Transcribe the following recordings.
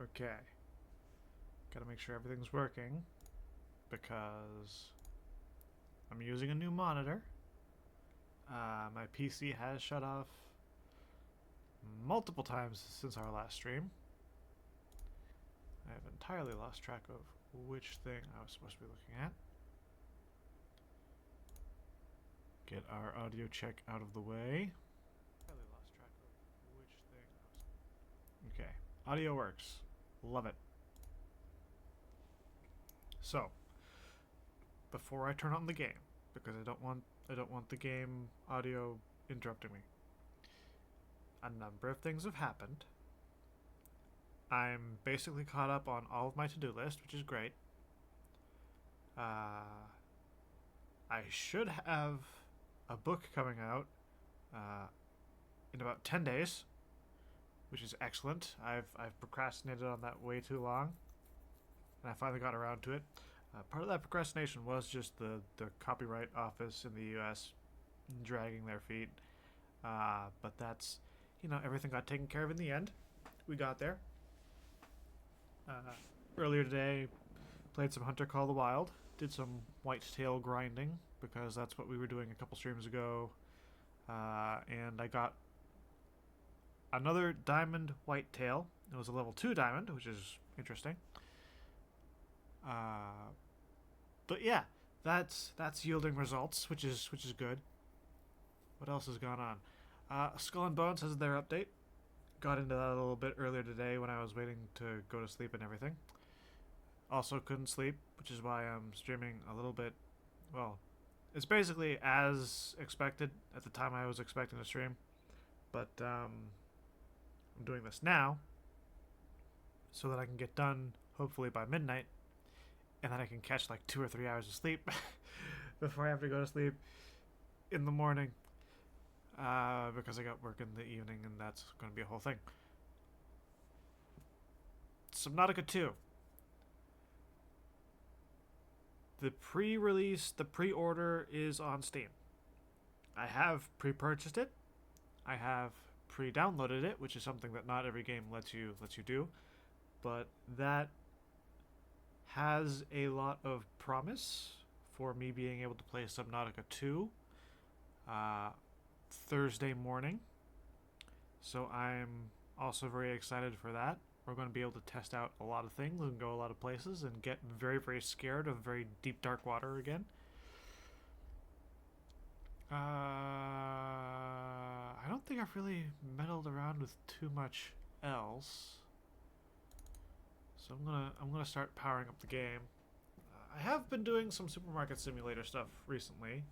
Okay. Gotta make sure everything's working because I'm using a new monitor. My PC has shut off multiple times since our last stream. I have entirely lost track of which thing I was supposed to be looking at. Get our audio check out of the way. Okay, audio works. Love it. So, before I turn on the game, because I don't want the game audio interrupting me. A number of things have happened. I'm basically caught up on all of my to-do list, which is great. I should have a book coming out in about 10 days, which is excellent. I've procrastinated on that way too long, and I finally got around to it. Part of that procrastination was just the copyright office in the US dragging their feet. But that's, everything got taken care of in the end. We got there. Earlier today, played some Hunter Call the Wild. Did some whitetail grinding, because that's what we were doing a couple streams ago. And I got another diamond whitetail. It was a level 2 diamond, which is interesting. But yeah, that's yielding results, which is good. What else has gone on? Skull and Bones has their update. Got into that a little bit earlier today when I was waiting to go to sleep and everything. Also couldn't sleep, which is why I'm streaming a little bit. Well, it's basically as expected at the time I was expecting to stream. But I'm doing this now so that I can get done hopefully by midnight, and then I can catch like 2 or 3 hours of sleep before I have to go to sleep in the morning, because I got work in the evening, and that's going to be a whole thing. Subnautica 2. The pre-order is on Steam. I have pre-purchased it. I have pre-downloaded it, which is something that not every game lets you do, but that has a lot of promise for me being able to play Subnautica 2 Thursday morning. So I'm also very excited for that. We're going to be able to test out a lot of things and go a lot of places and get very, very scared of very deep, dark water again. I don't think I've really meddled around with too much else. So I'm gonna start powering up the game. I have been doing some supermarket simulator stuff recently.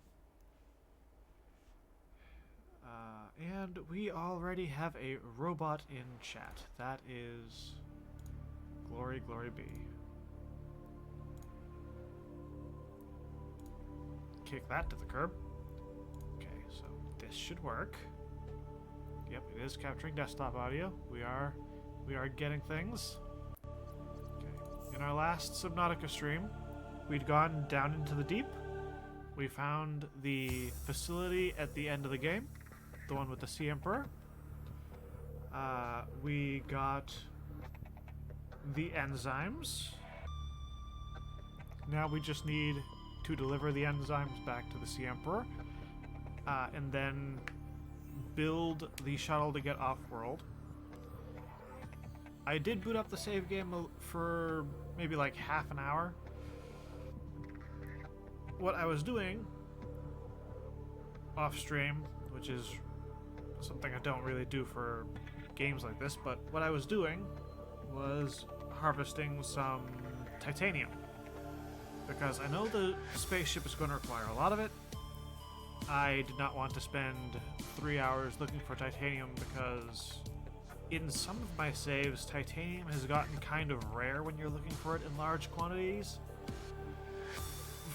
And we already have a robot in chat. That is glory, glory be. Kick that to the curb. Okay, so this should work. Yep, it is capturing desktop audio. We are getting things. Okay. In our last Subnautica stream, we'd gone down into the deep. We found the facility at the end of the game. The one with the Sea Emperor. We got the enzymes. Now we just need to deliver the enzymes back to the Sea Emperor, and then build the shuttle to get off-world. I did boot up the save game for maybe like half an hour. What I was doing off-stream, which is something I don't really do for games like this, but what I was doing was harvesting some titanium, because I know the spaceship is going to require a lot of it. I did not want to spend 3 hours looking for titanium, because in some of my saves, titanium has gotten kind of rare when you're looking for it in large quantities.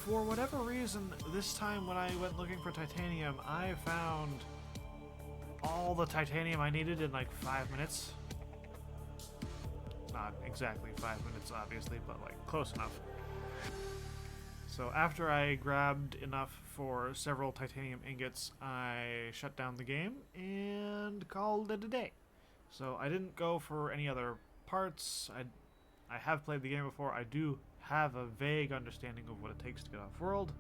For whatever reason, this time when I went looking for titanium, I found all the titanium I needed in like 5 minutes. Not exactly 5 minutes, obviously, but like close enough. So after I grabbed enough for several titanium ingots, I shut down the game and called it a day. So I didn't go for any other parts. I have played the game before. I do have a vague understanding of what it takes to get off-world,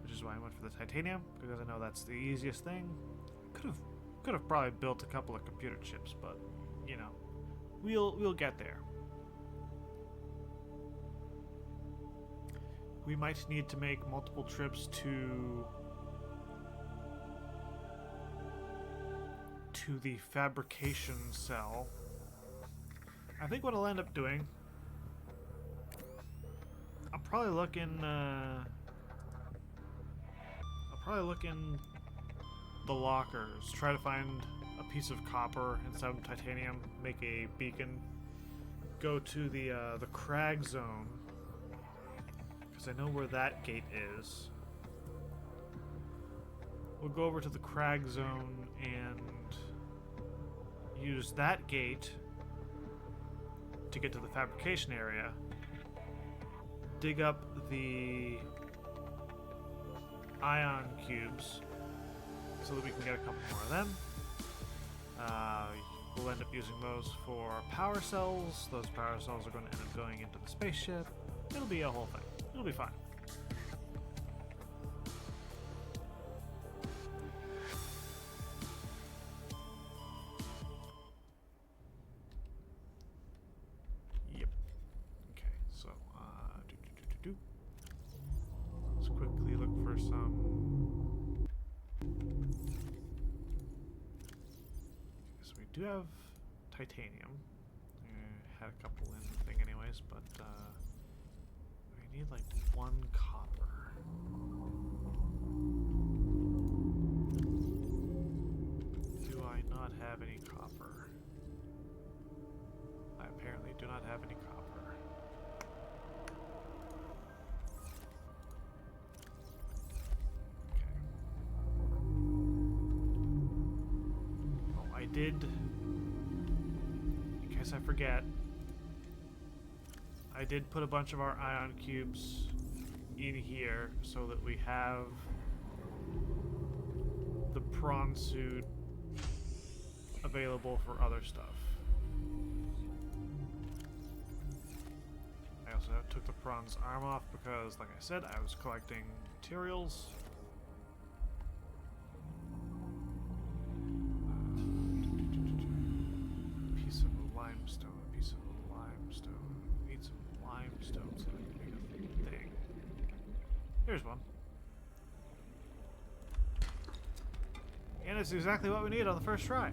which is why I went for the titanium, because I know that's the easiest thing. Could have probably built a couple of computer chips, but you know, we'll get there. We might need to make multiple trips to the fabrication cell. I think what I'll end up doing, I'll probably look in the lockers, try to find a piece of copper and some titanium, make a beacon, go to the crag zone, because I know where that gate is. We'll go over to the crag zone and use that gate to get to the fabrication area, dig up the ion cubes so that we can get a couple more of them. We'll end up using those for power cells. Those power cells are going to end up going into the spaceship. It'll be a whole thing. It'll be fine. Yep. Okay, so let's quickly look for some. So we do have titanium. Had a couple in the thing anyways, but we need like 1 copper. Do I not have any copper? I apparently do not have any copper. Okay. Oh, I did. In case I forget, I did put a bunch of our ion cubes in here so that we have the prawn suit available for other stuff. I also took the prawn's arm off because, like I said, I was collecting materials. Piece of limestone, piece of limestone. Need some limestone so I can make a thing. Here's one. And it's exactly what we need on the first try.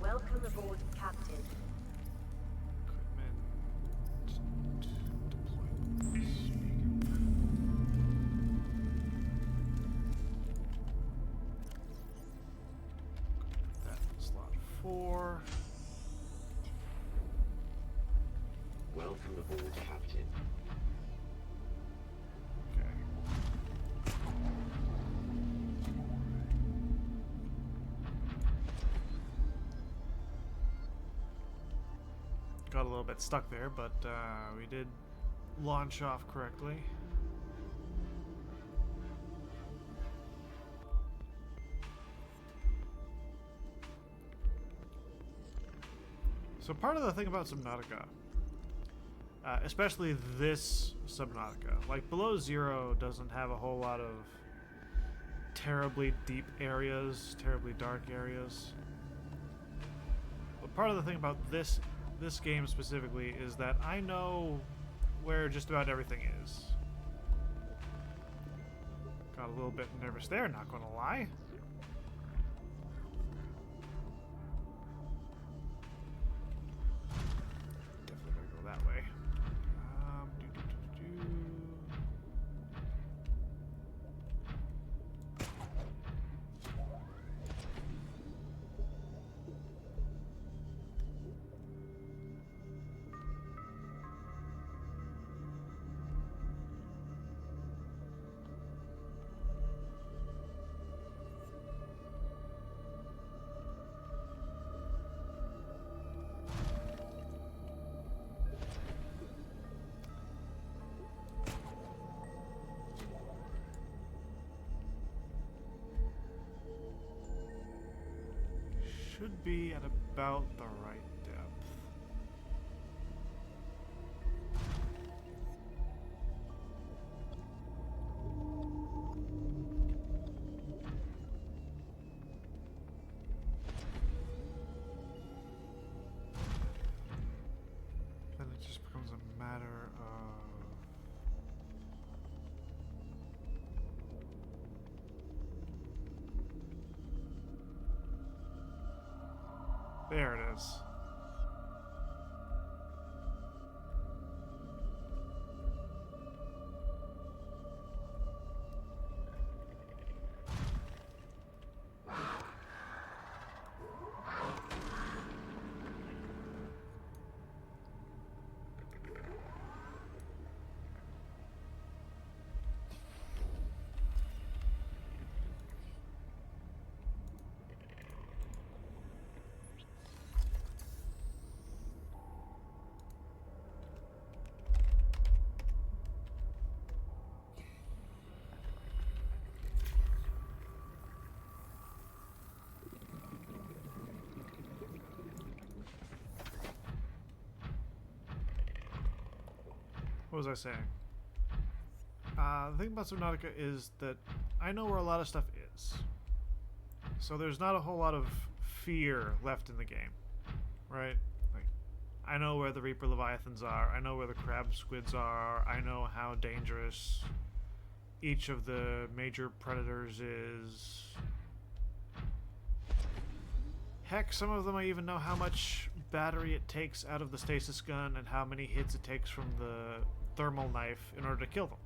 Welcome aboard, Captain. That in slot 4. Welcome aboard, Captain. Okay. Got a little bit stuck there, but we did launch off correctly. So part of the thing about Subnautica, especially this Subnautica, like Below Zero doesn't have a whole lot of terribly deep areas, terribly dark areas. But part of the thing about this game specifically is that I know where just about everything is. Got a little bit nervous there, not gonna lie. Definitely gonna go that way. should be at about the right depth. Then it just becomes a matter of... There it is. What was I saying? The thing about Subnautica is that I know where a lot of stuff is. So there's not a whole lot of fear left in the game, right? Like, I know where the Reaper Leviathans are, I know where the crab squids are, I know how dangerous each of the major predators is. Heck, some of them I even know how much battery it takes out of the stasis gun and how many hits it takes from the thermal knife in order to kill them.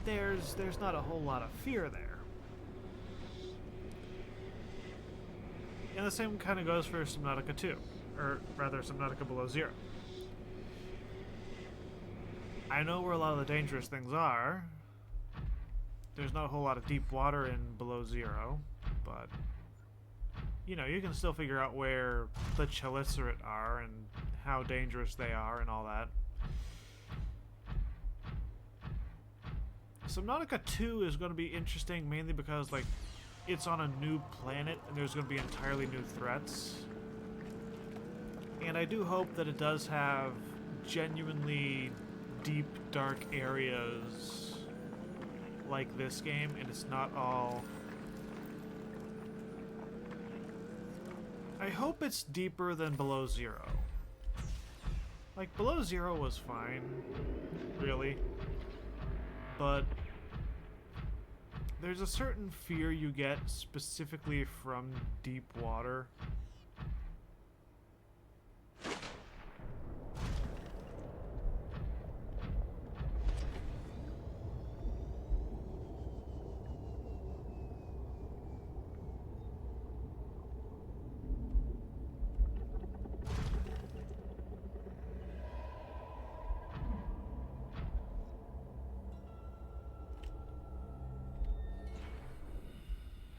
There's not a whole lot of fear there. And the same kind of goes for Subnautica 2, or rather Subnautica Below Zero. I know where a lot of the dangerous things are. There's not a whole lot of deep water in Below Zero, but you know, you can still figure out where the Chelicerae are and how dangerous they are and all that. Subnautica 2 is going to be interesting mainly because, like, it's on a new planet and there's going to be entirely new threats. And I do hope that it does have genuinely deep, dark areas like this game, and it's not all... I hope it's deeper than Below Zero. Like, Below Zero was fine, really. But there's a certain fear you get specifically from deep water.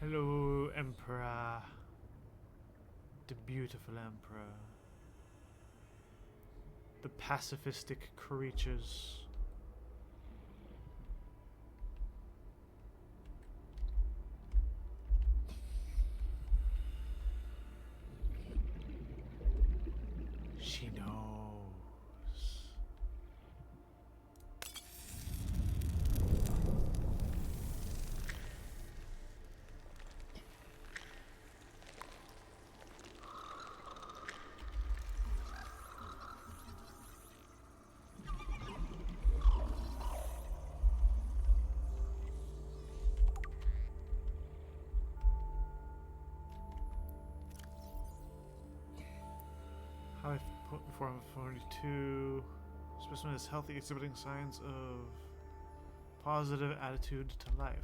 Hello, Emperor. The beautiful Emperor. The pacifistic creatures. She knows. High form of 42. Specimen is healthy, exhibiting signs of positive attitude to life.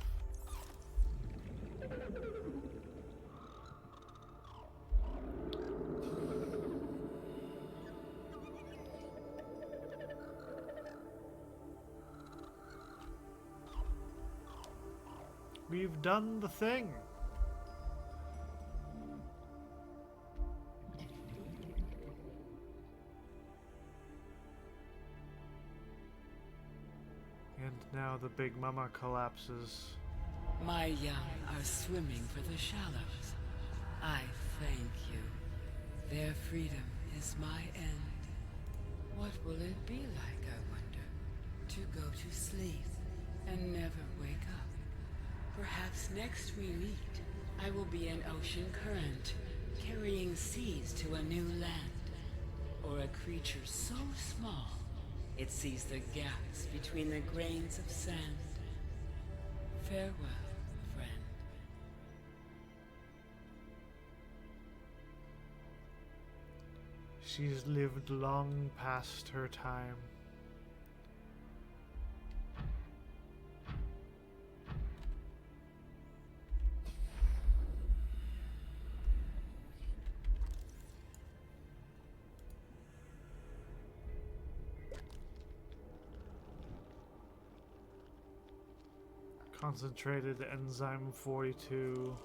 We've done the thing. And now the Big Mama collapses. My young are swimming for the shallows. I thank you. Their freedom is my end. What will it be like, I wonder, to go to sleep and never wake up? Perhaps next we meet, I will be an ocean current, carrying seas to a new land. Or a creature so small, it sees the gaps between the grains of sand. Farewell, friend. She's lived long past her time. Concentrated enzyme 42.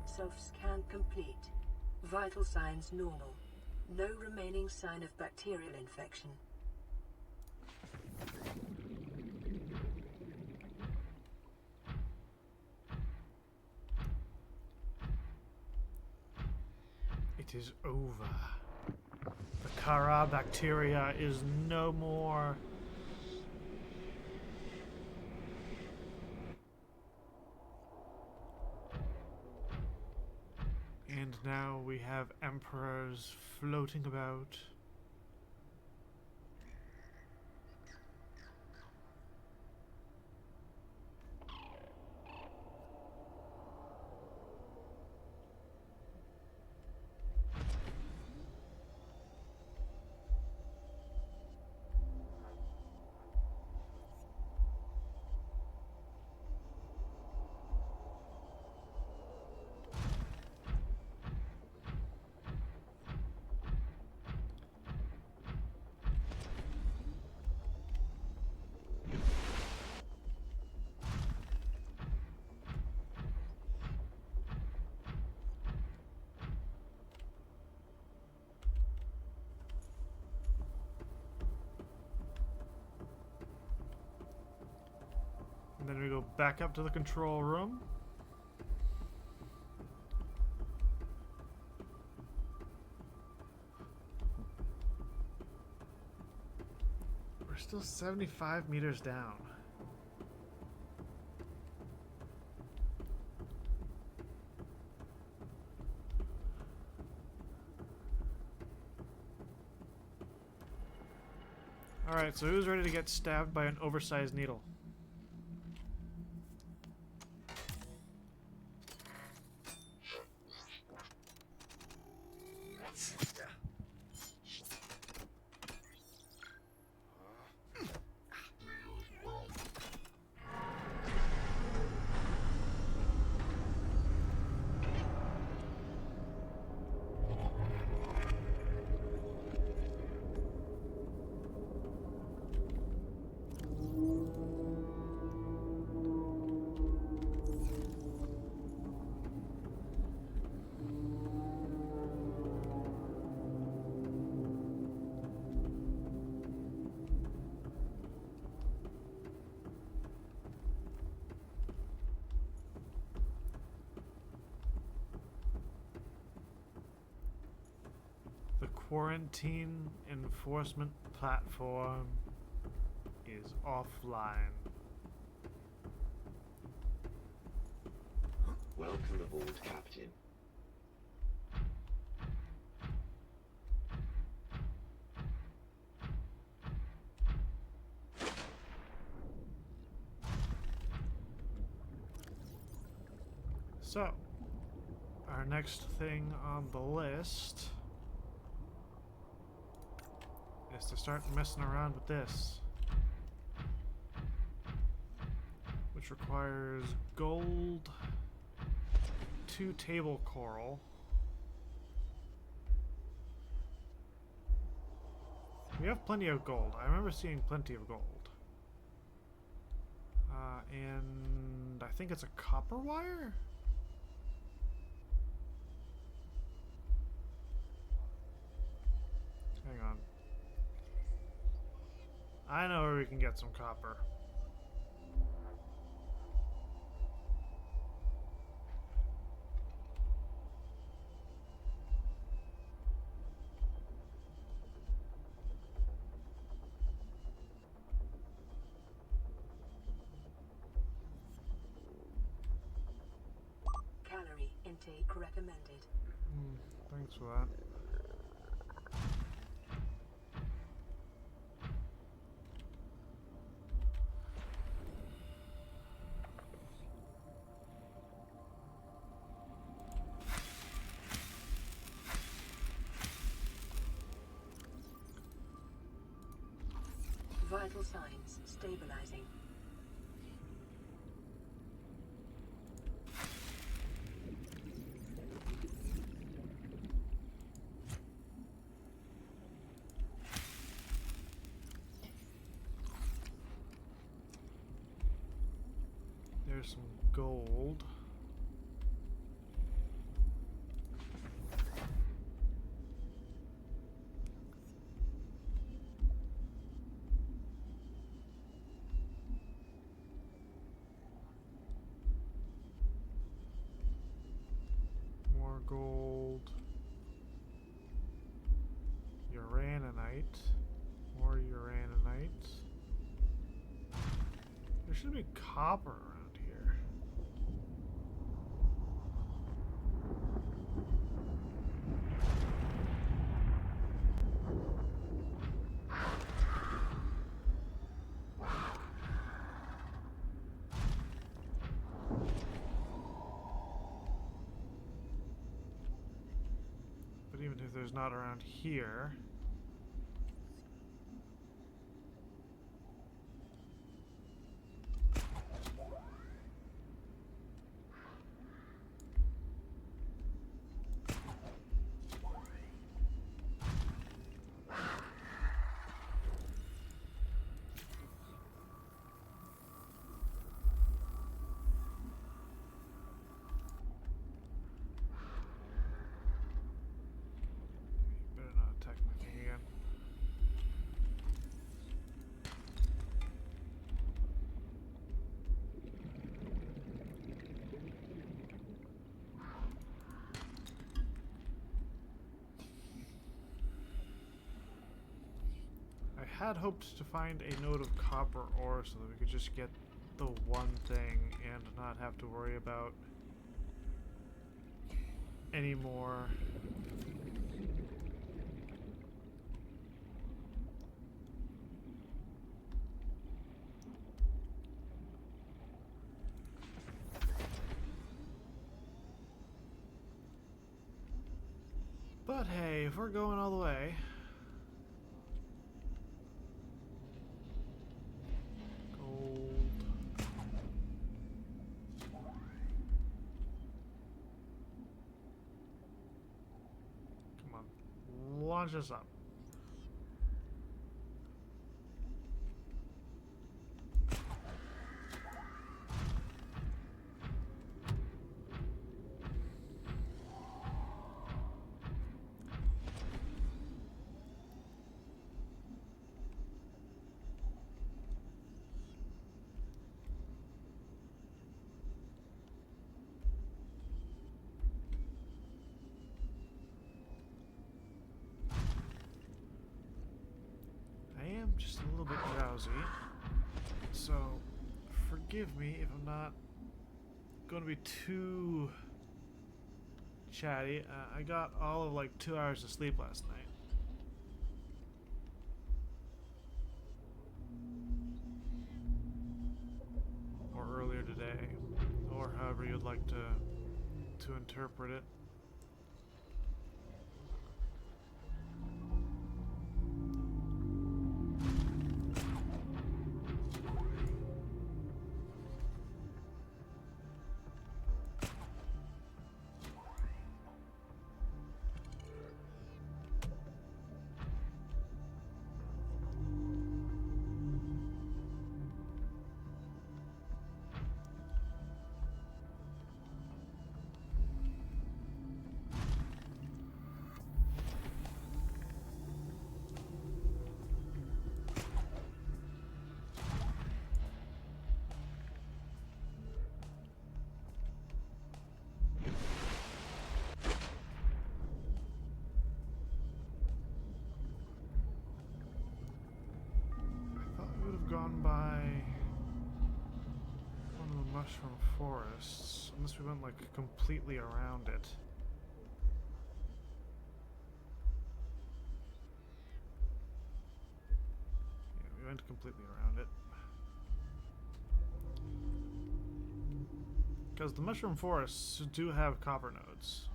Self-scan complete. Vital signs normal. No remaining sign of bacterial infection. It is over. The Kara bacteria is no more. And now we have emperors floating about. And then we go back up to the control room. We're still 75 meters down. Alright, so who's ready to get stabbed by an oversized needle? The quarantine enforcement platform is offline. Welcome aboard, Captain. So, our next thing on the list is to start messing around with this, which requires gold, 2 table coral, we have plenty of gold. I remember seeing plenty of gold. And I think it's a copper wire? I know where we can get some copper. Calorie intake recommended. Thanks for that. Vital signs stabilizing. There's some gold. More gold. Uraninite. More uraninite. There should be copper around here. But even if there's not around here, better not attack my thing again. I had hoped to find a node of copper ore so that we could just get the one thing and not have to worry about any more but hey, if we're going all the way, gold. Come on, launch us up. I am just a little bit drowsy, so forgive me if I'm not going to be too chatty. I got all of like 2 hours of sleep last night. Or earlier today, or however you'd like to interpret it. mushroom forests, unless we went like completely around it. Yeah, we went completely around it. Because the mushroom forests do have copper nodes,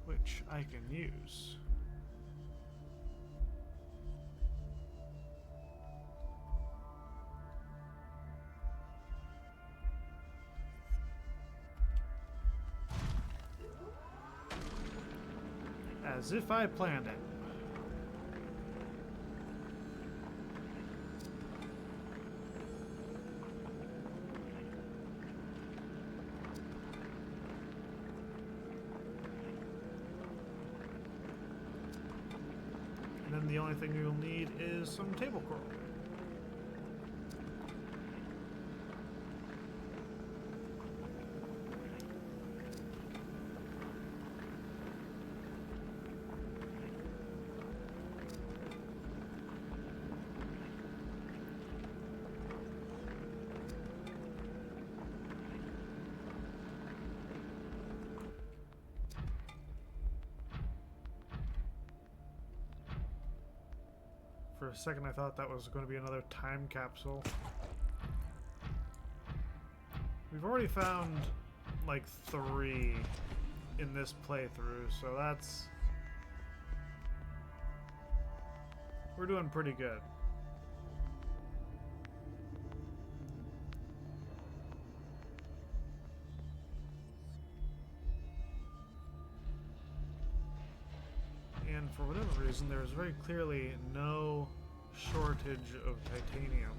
which I can use. As if I planned it. And then the only thing you'll need is some table coral. For a second I thought that was going to be another time capsule. We've already found like 3 in this playthrough, so that's... we're doing pretty good. And for whatever reason, there is very clearly no shortage of titanium.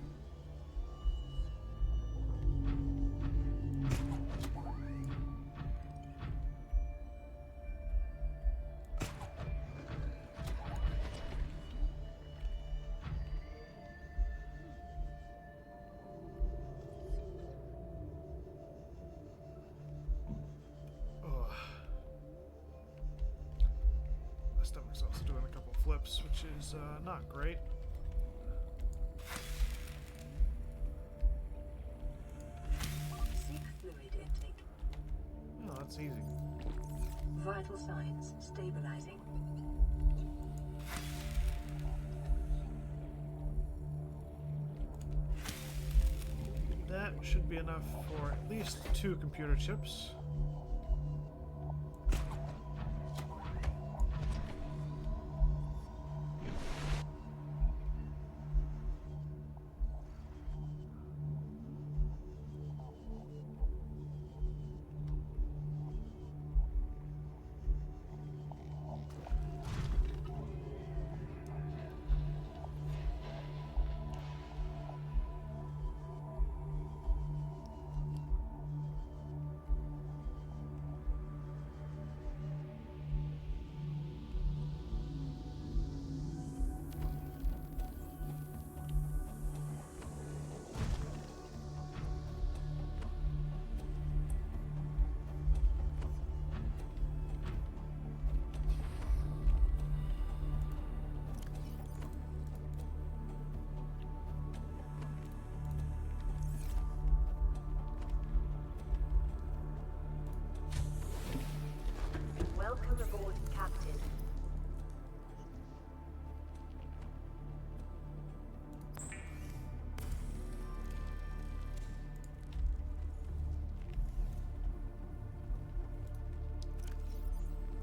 My stomach's also doing a couple flips, which is not great. Seek fluid intake. Oh, that's easy. Vital signs stabilizing. That should be enough for at least 2 computer chips. Welcome aboard, Captain.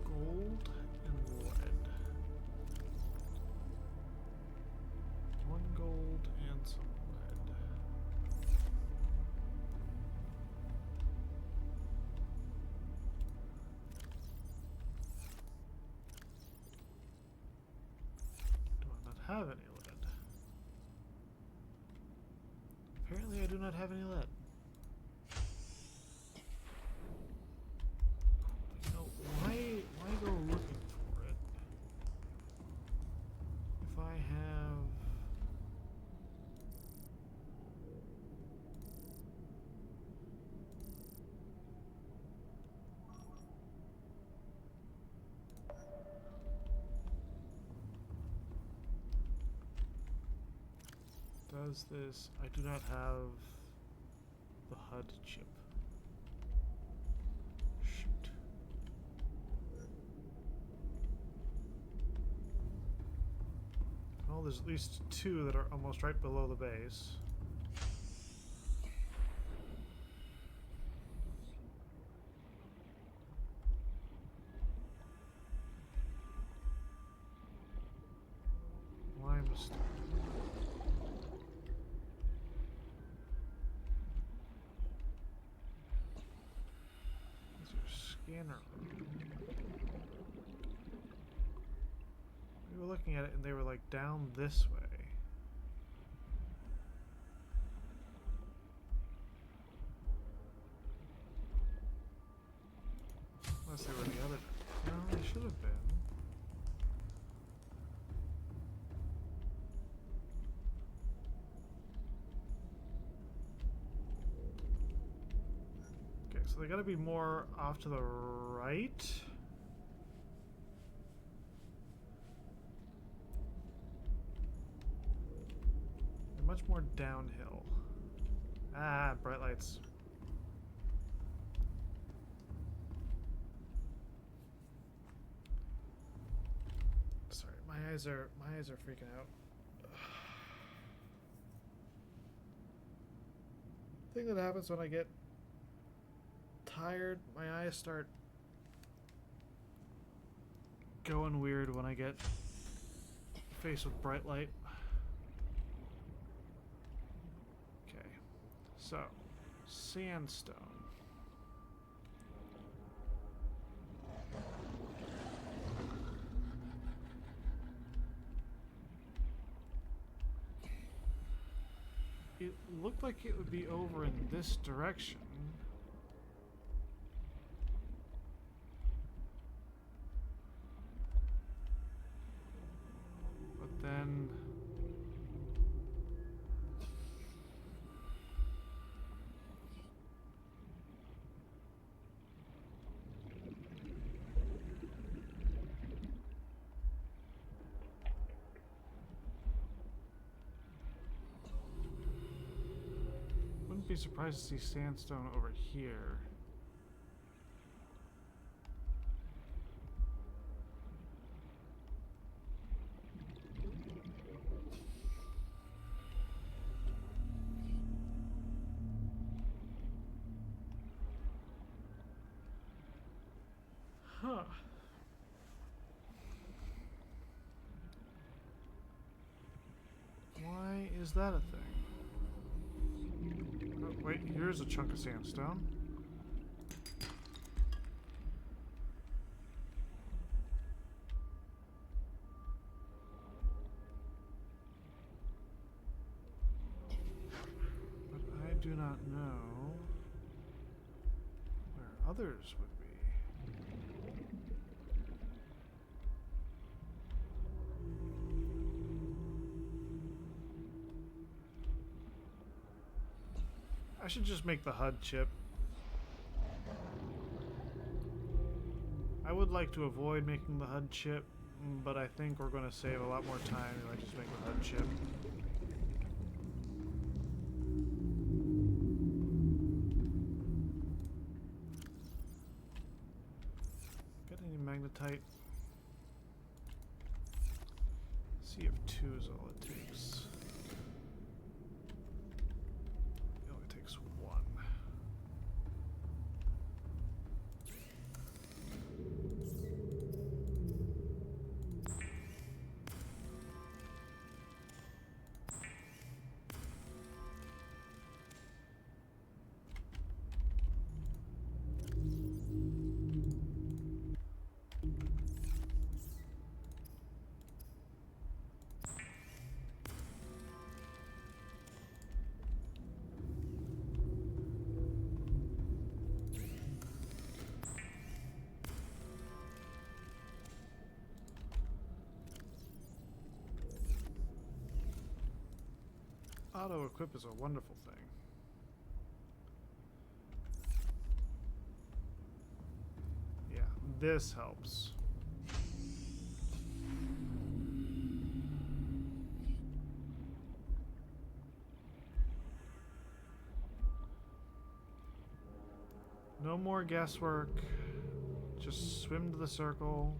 Gold and lead. 1 gold and some lead. Do I not have any lead? Apparently I do not have any lead. You know, why go looking for it? If I have... Does was this? I do not have the HUD chip. Shoot. Well, there's at least two that are almost right below the base. Limestone. These are scanner. We were looking at it and they were like down this way. Unless they were the other. No, they should have been. Okay, so they gotta be more off to the right. They're much more downhill. Ah, bright lights. Sorry, my eyes are freaking out. Thing that happens when I get tired, my eyes start going weird when I get faced with bright light. Okay, so sandstone. It looked like it would be over in this direction. But then wouldn't be surprised to see sandstone over here. Huh. Why is that a thing? Oh, wait, here's a chunk of sandstone. But I do not know where others would be. I should just make the HUD chip. I would like to avoid making the HUD chip, but I think we're going to save a lot more time if I just make the HUD chip. Got any magnetite? See if 2 is all it takes. It only takes 1. Auto-equip is a wonderful thing. Yeah, this helps. No more guesswork. Just swim to the circle.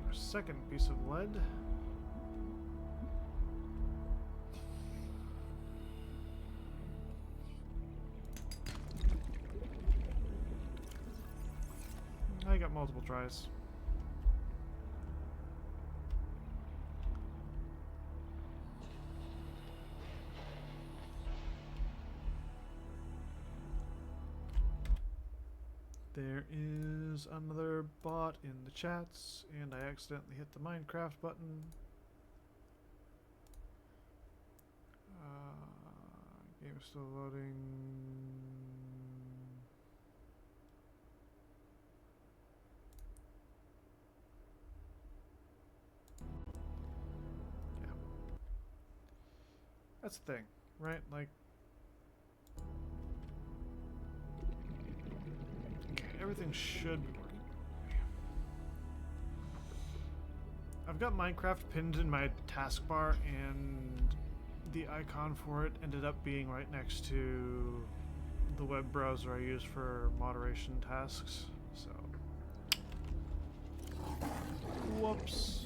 Our second piece of lead. I got multiple tries. There is another bot in the chats, and I accidentally hit the Minecraft button. Game is still loading. Yeah. That's the thing, right? Like, everything should be working. I've got Minecraft pinned in my taskbar, and the icon for it ended up being right next to the web browser I use for moderation tasks. So, whoops.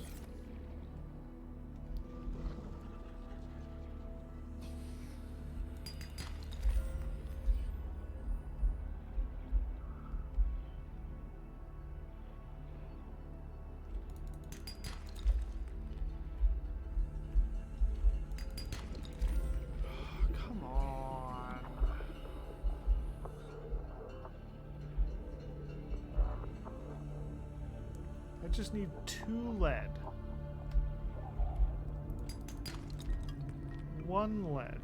Come on. I just need 2 lead. 1 lead.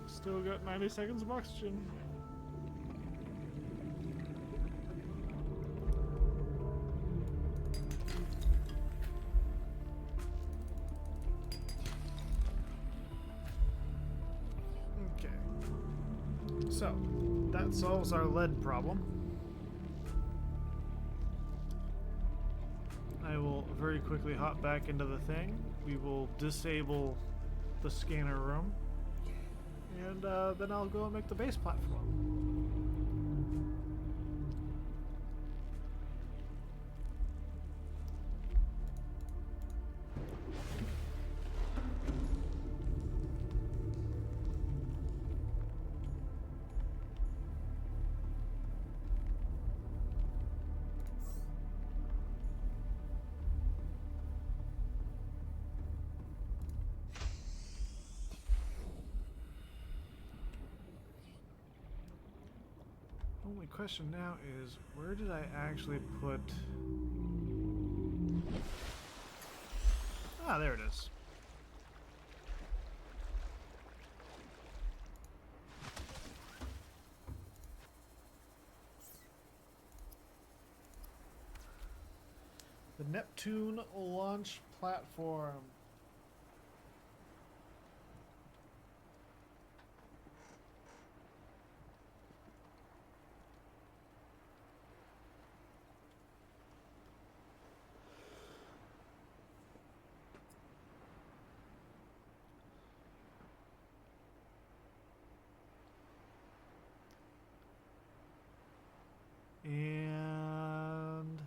Still got 90 seconds of oxygen. Okay. So, that solves our lead problem. I will very quickly hop back into the thing. We will disable the scanner room. And then I'll go and make the base platform. Only question now is, where did I actually put... Ah, there it is. The Neptune launch platform. And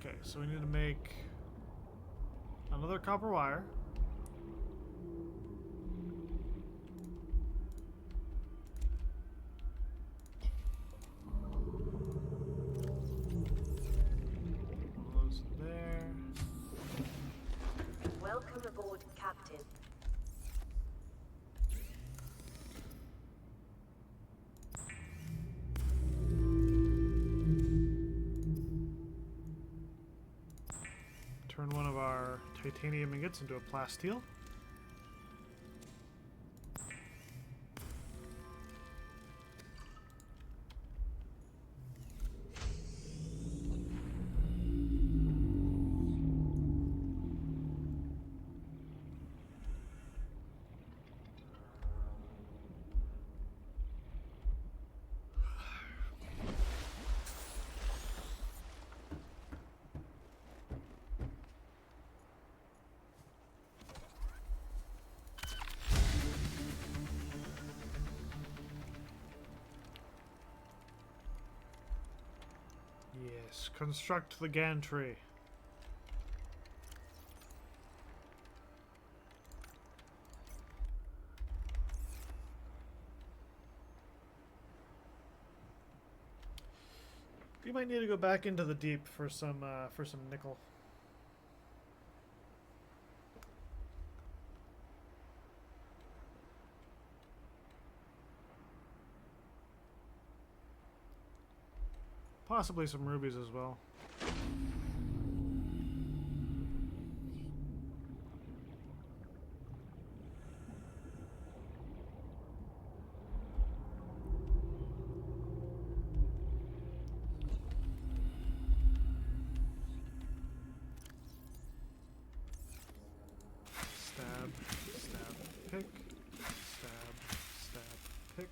okay, so we need to make another copper wire. Welcome aboard, Captain. Turn one of our titanium ingots into a plasteel. Yes, construct the gantry. We might need to go back into the deep for some nickel. Possibly some rubies as well. Stab, stab, pick, stab, stab, pick.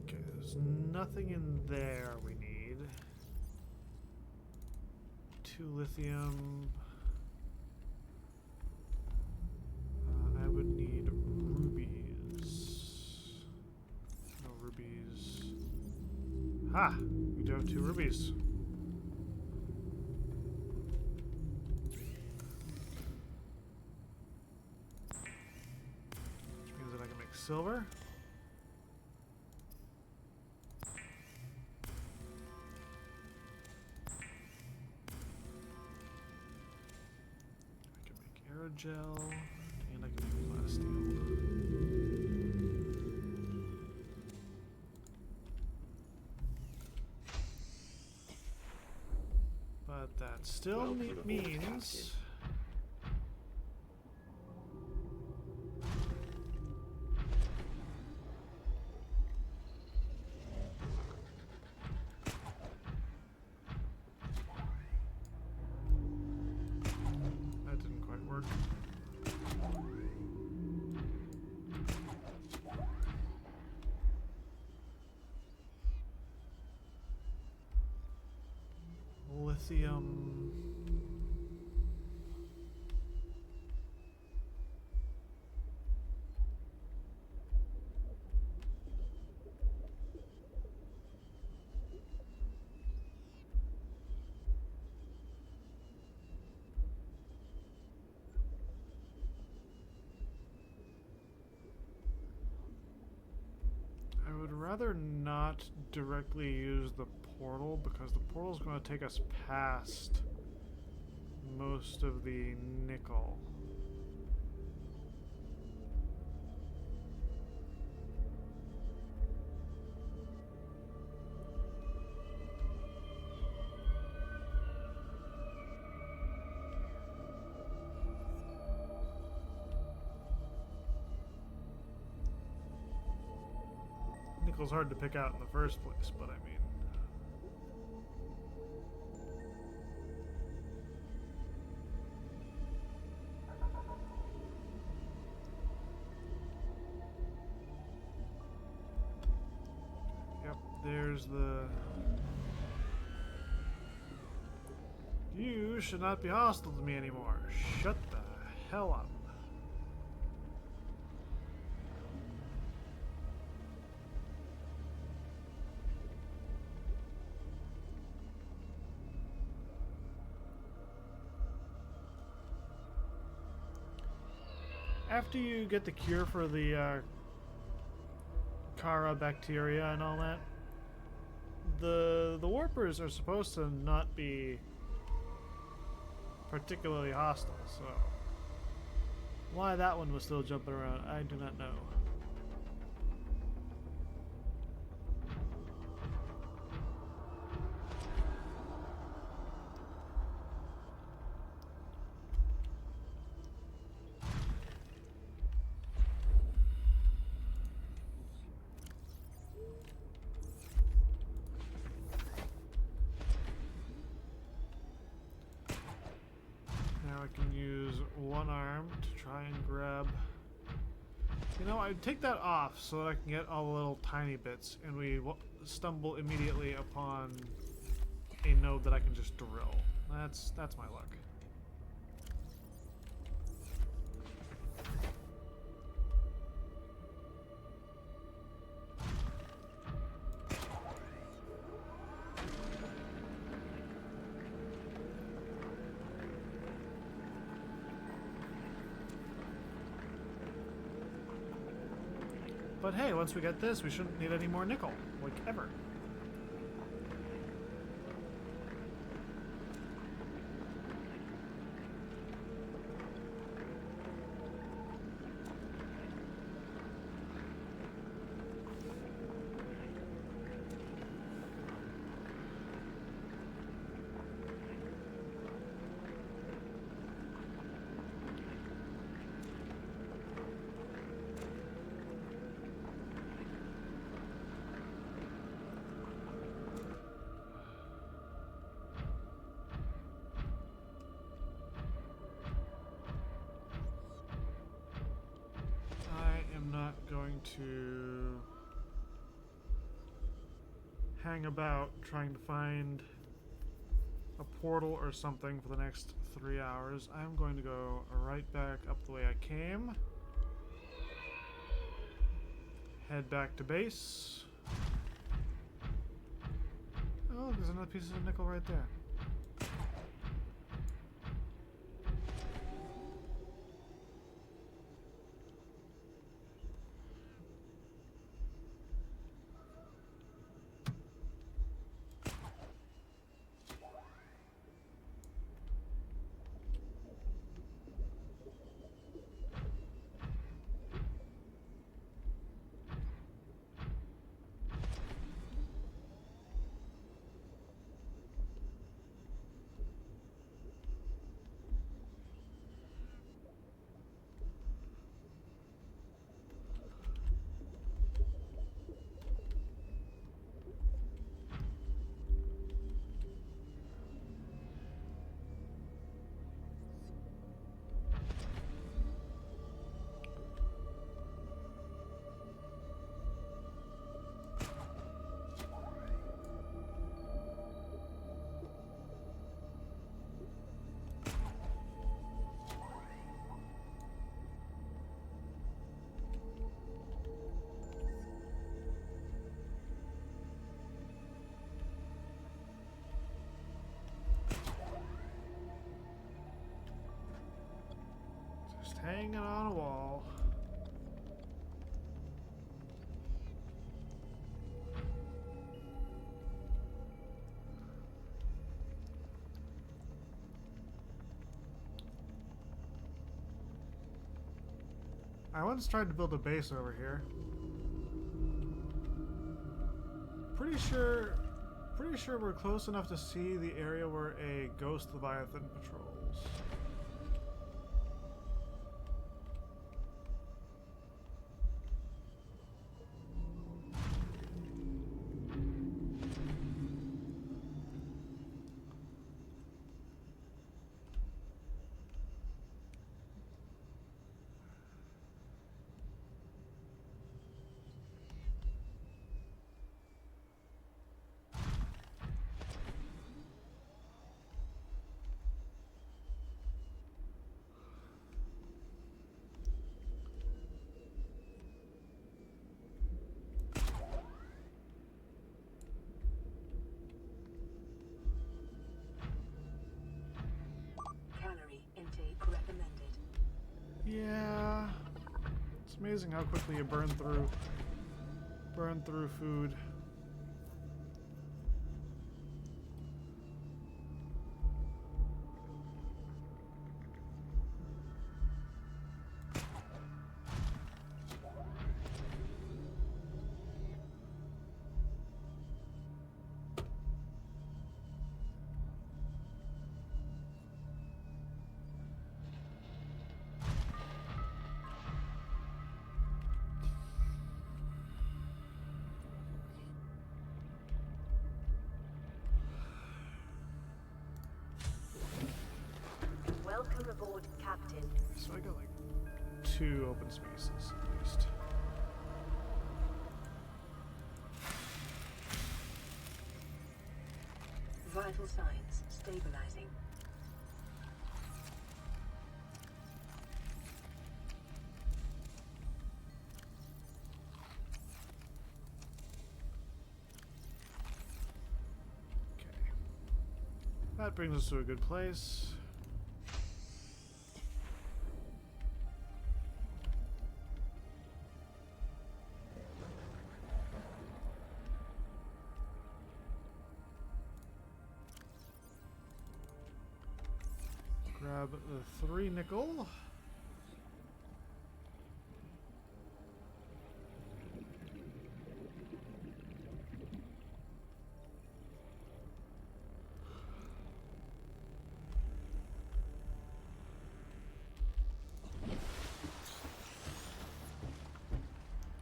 Okay, there's nothing in there we need. 2 lithium. I would need rubies. No rubies. Ha! We do have 2 rubies. Which means that I can make silver. I can make aerogel. And I can make plasteel. But that still Welcome aboard, means... That didn't quite work. Lithium. I would rather not directly use the portal because the portal is going to take us past most of the nickel. Nickel's hard to pick out in the first place, but I mean... Yep, there's the... You should not be hostile to me anymore. Shut the hell up. After you get the cure for the Kara bacteria and all that. The warpers are supposed to not be particularly hostile, so why that one was still jumping around, I do not know. Now I can use one arm to try and grab. You know, I take that off so that I can get all the little tiny bits, and we stumble immediately upon a node that I can just drill. That's my luck. But hey, once we get this, we shouldn't need any more nickel, like ever. Going to hang about trying to find a portal or something for the next 3 hours. I'm going to go right back up the way I came. Head back to base. Oh, there's another piece of nickel right there. Hanging on a wall. I once tried to build a base over here. Pretty sure we're close enough to see the area where a ghost Leviathan patrols. Recommended. Yeah. It's amazing how quickly you burn through burn through food. Welcome aboard, Captain. So I got like 2 open spaces at least. Vital signs stabilizing. Okay. That brings us to a good place. Grab the 3 nickel.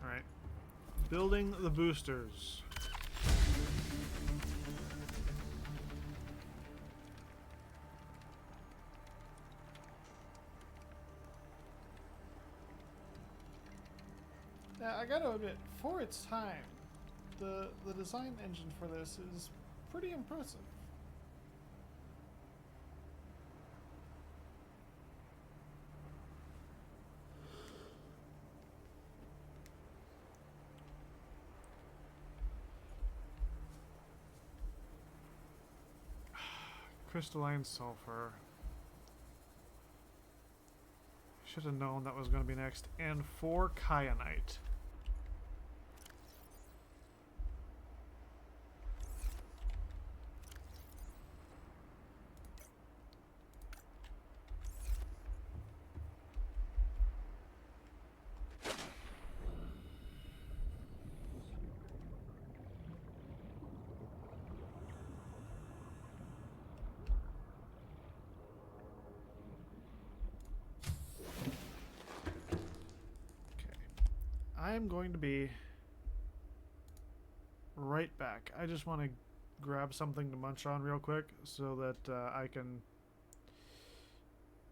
Alright. Building the boosters. Now, I gotta admit, for its time, the design engine for this is pretty impressive. Crystalline sulfur. Should have known that was going to be next. And 4 kyanite. I am going to be right back. I just want to grab something to munch on real quick so that I can...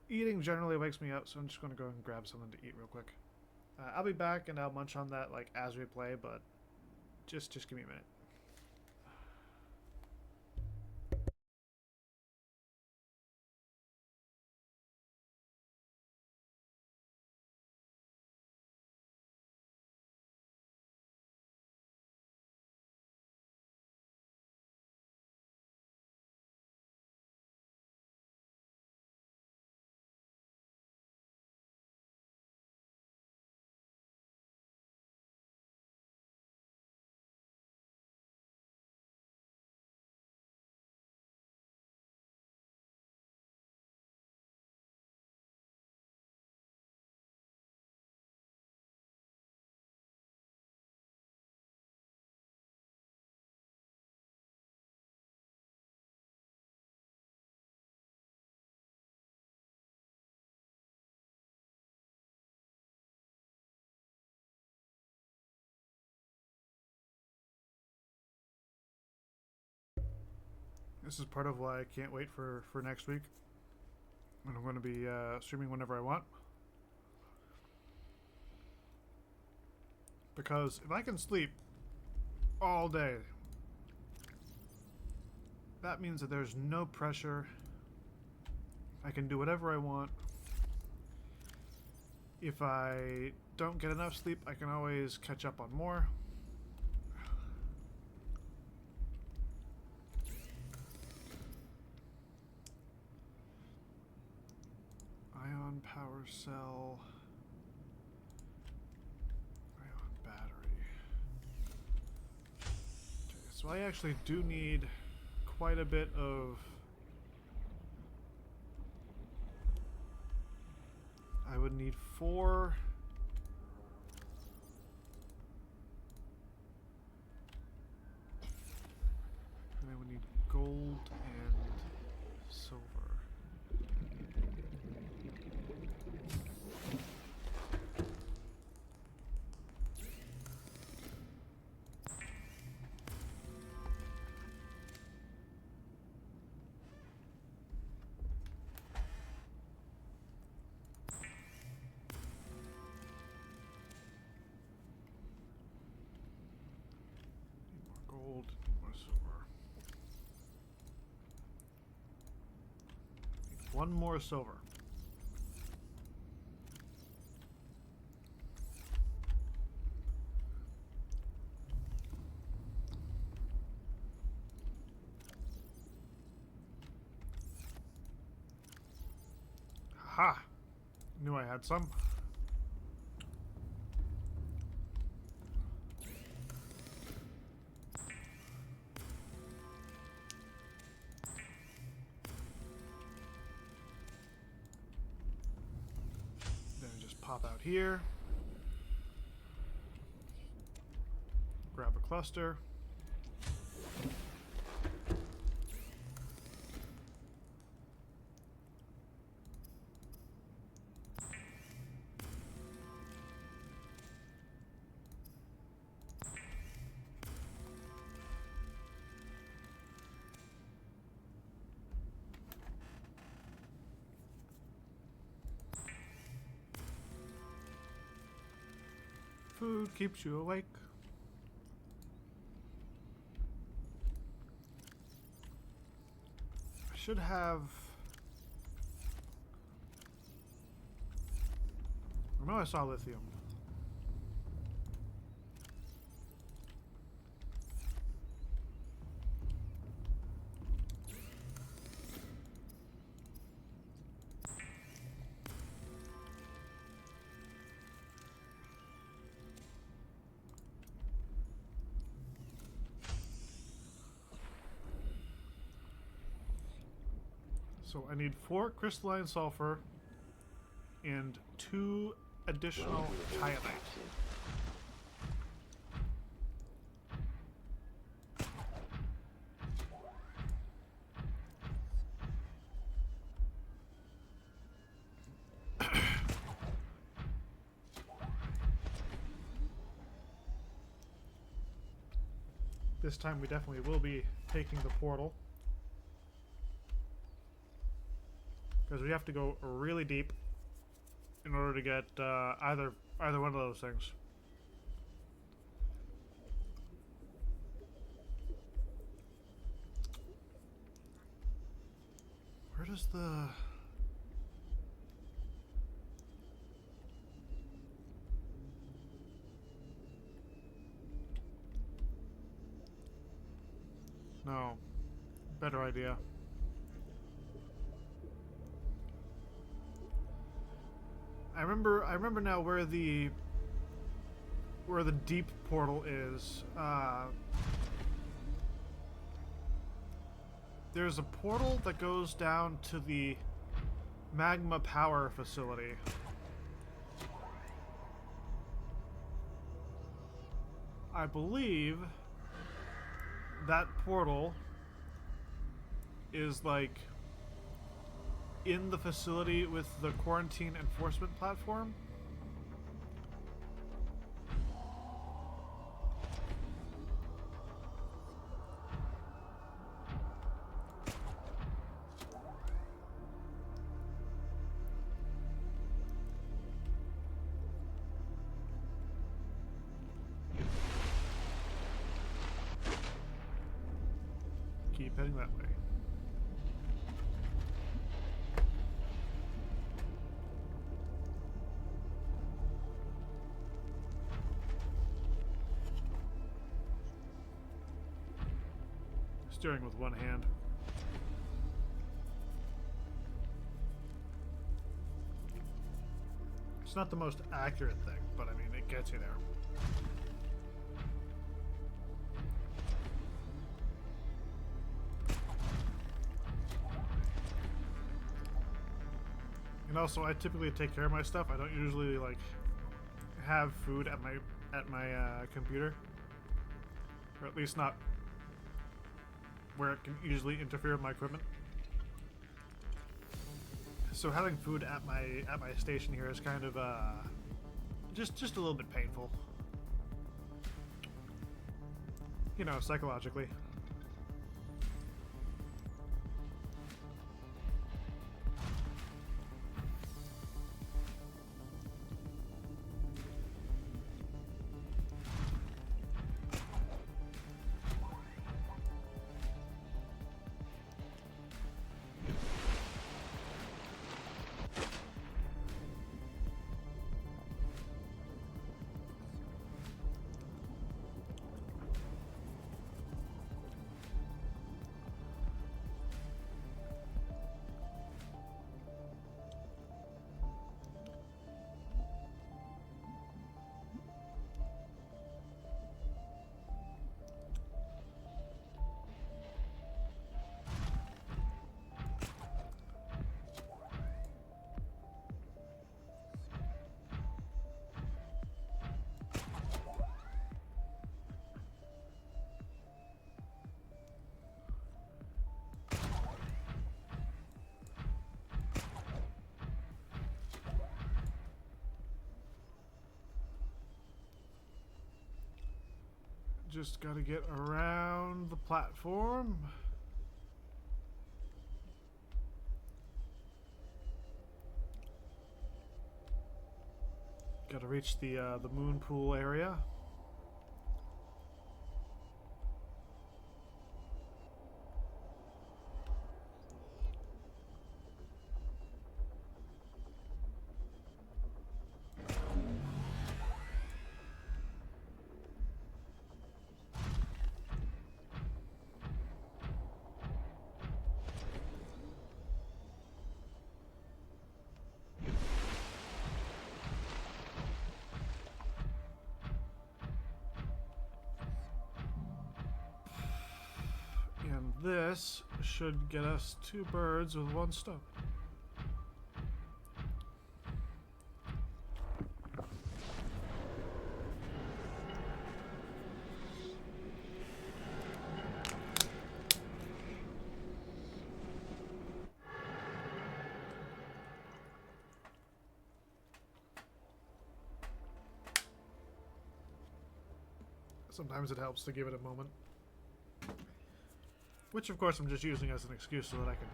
Eating generally wakes me up, so I'm just going to go and grab something to eat real quick. I'll be back and I'll munch on that like as we play, but just give me a minute. This is part of why I can't wait for next week. And I'm going to be streaming whenever I want. Because if I can sleep all day, that means that there's no pressure. I can do whatever I want. If I don't get enough sleep, I can always catch up on more. Ion power cell. Ion battery. So I actually do need quite a bit of... I would need 4... And I would need gold and silver. Gold, more silver. One more silver. Ha! Knew I had some. Pop out here, grab a cluster, food keeps you awake. I should have... I know I saw lithium. So I need 4 crystalline sulfur and 2 additional kyanite. This time we definitely will be taking the portal. Because we have to go really deep in order to get either one of those things. Where does the... No. Better idea. I remember now where the deep portal is. There's a portal that goes down to the magma power facility. I believe that portal is like in the facility with the quarantine enforcement platform. Keep heading that way. Steering with one hand. It's not the most accurate thing, but I mean, it gets you there. also I typically take care of my stuff. I don't usually like have food at my computer, or at least not where it can easily interfere with my equipment. So having food at my station here is kind of just a little bit painful, you know, psychologically. Just gotta get around the platform. Gotta reach the moon pool area. And this should get us 2 birds with 1 stone. Sometimes it helps to give it a moment. Which, of course, I'm just using as an excuse so that I can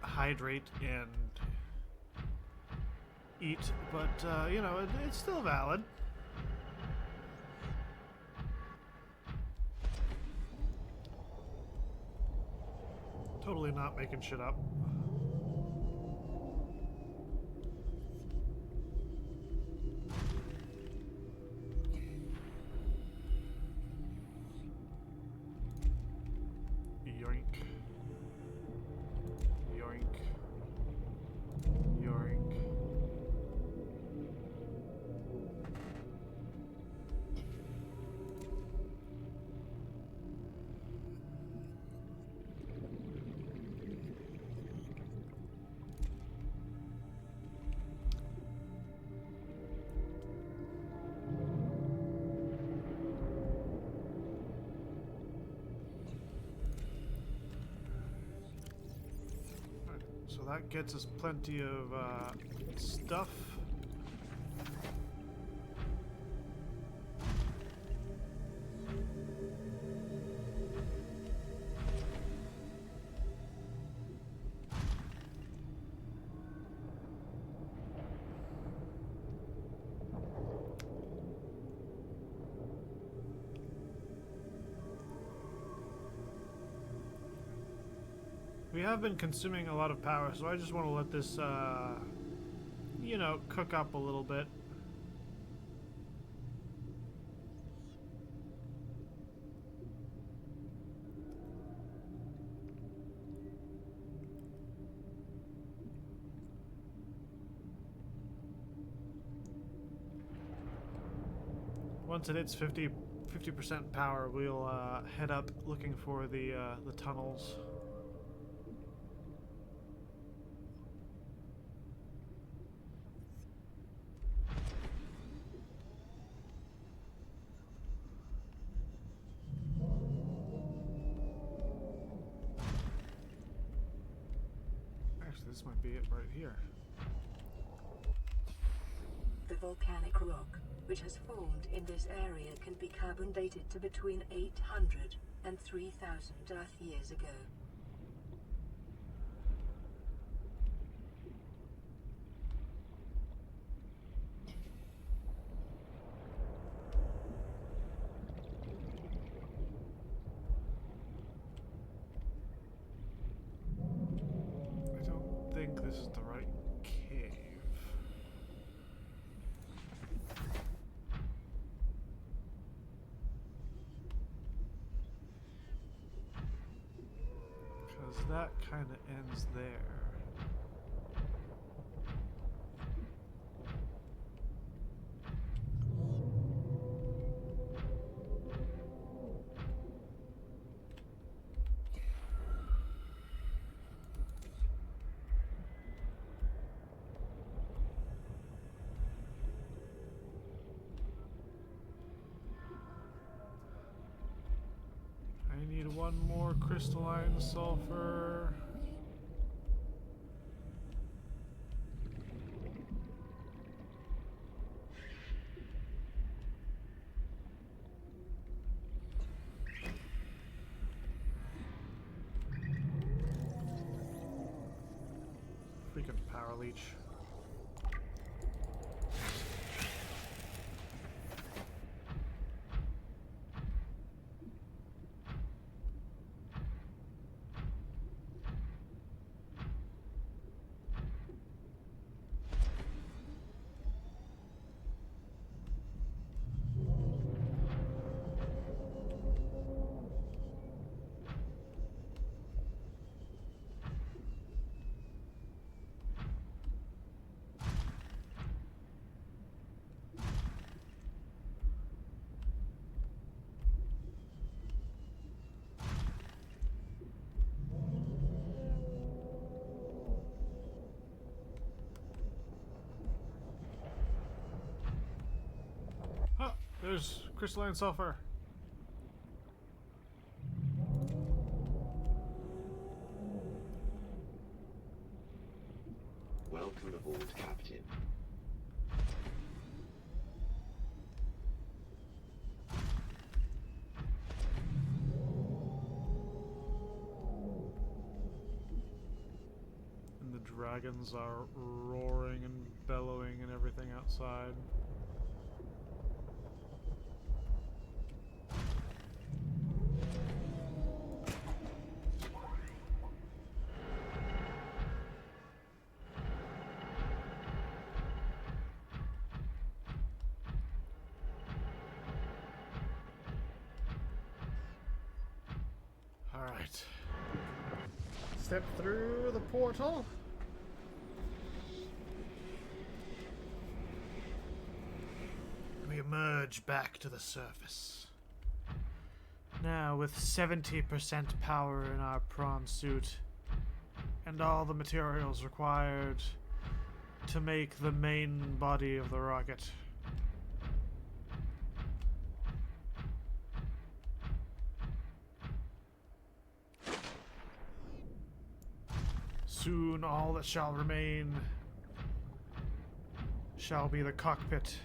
hydrate and eat, but, you know, it's still valid. Totally not making shit up. So that gets us plenty of stuff. We have been consuming a lot of power, so I just want to let this, you know, cook up a little bit. Once it hits 50% power, we'll head up looking for the tunnels. this might be it right here. The volcanic rock, which has formed in this area, can be carbon dated to between 800 and 3,000 Earth years ago. I don't think this is the right cave. Because that kind of ends there. I need one more crystalline sulfur. Freaking power leech. Oh, there's crystalline sulfur. Welcome aboard, Captain. And the dragons are roaring and bellowing and everything outside. Alright. Step through the portal. We emerge back to the surface. Now, with 70% power in our prawn suit, and all the materials required to make the main body of the rocket. Soon all that shall remain shall be the cockpit.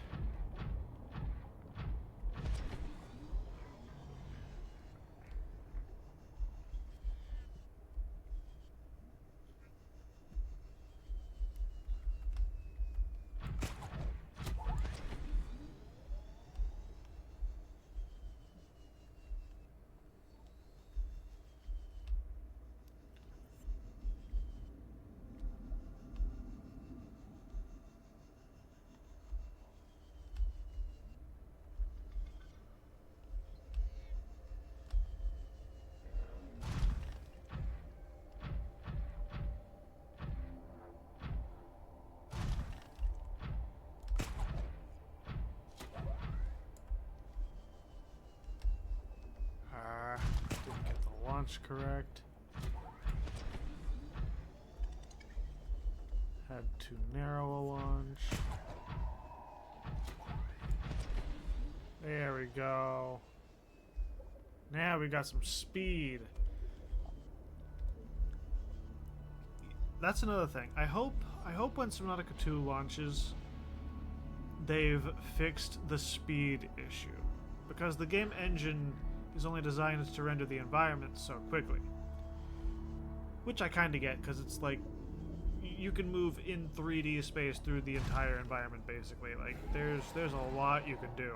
Didn't get the launch correct. Had too narrow a launch. There we go. Now we got some speed. that's another thing. I hope when Subnautica 2 launches, they've fixed the speed issue, because the game engine is only designed to render the environment so quickly, which I kind of get, because it's like you can move in 3D space through the entire environment basically. Like there's a lot you can do,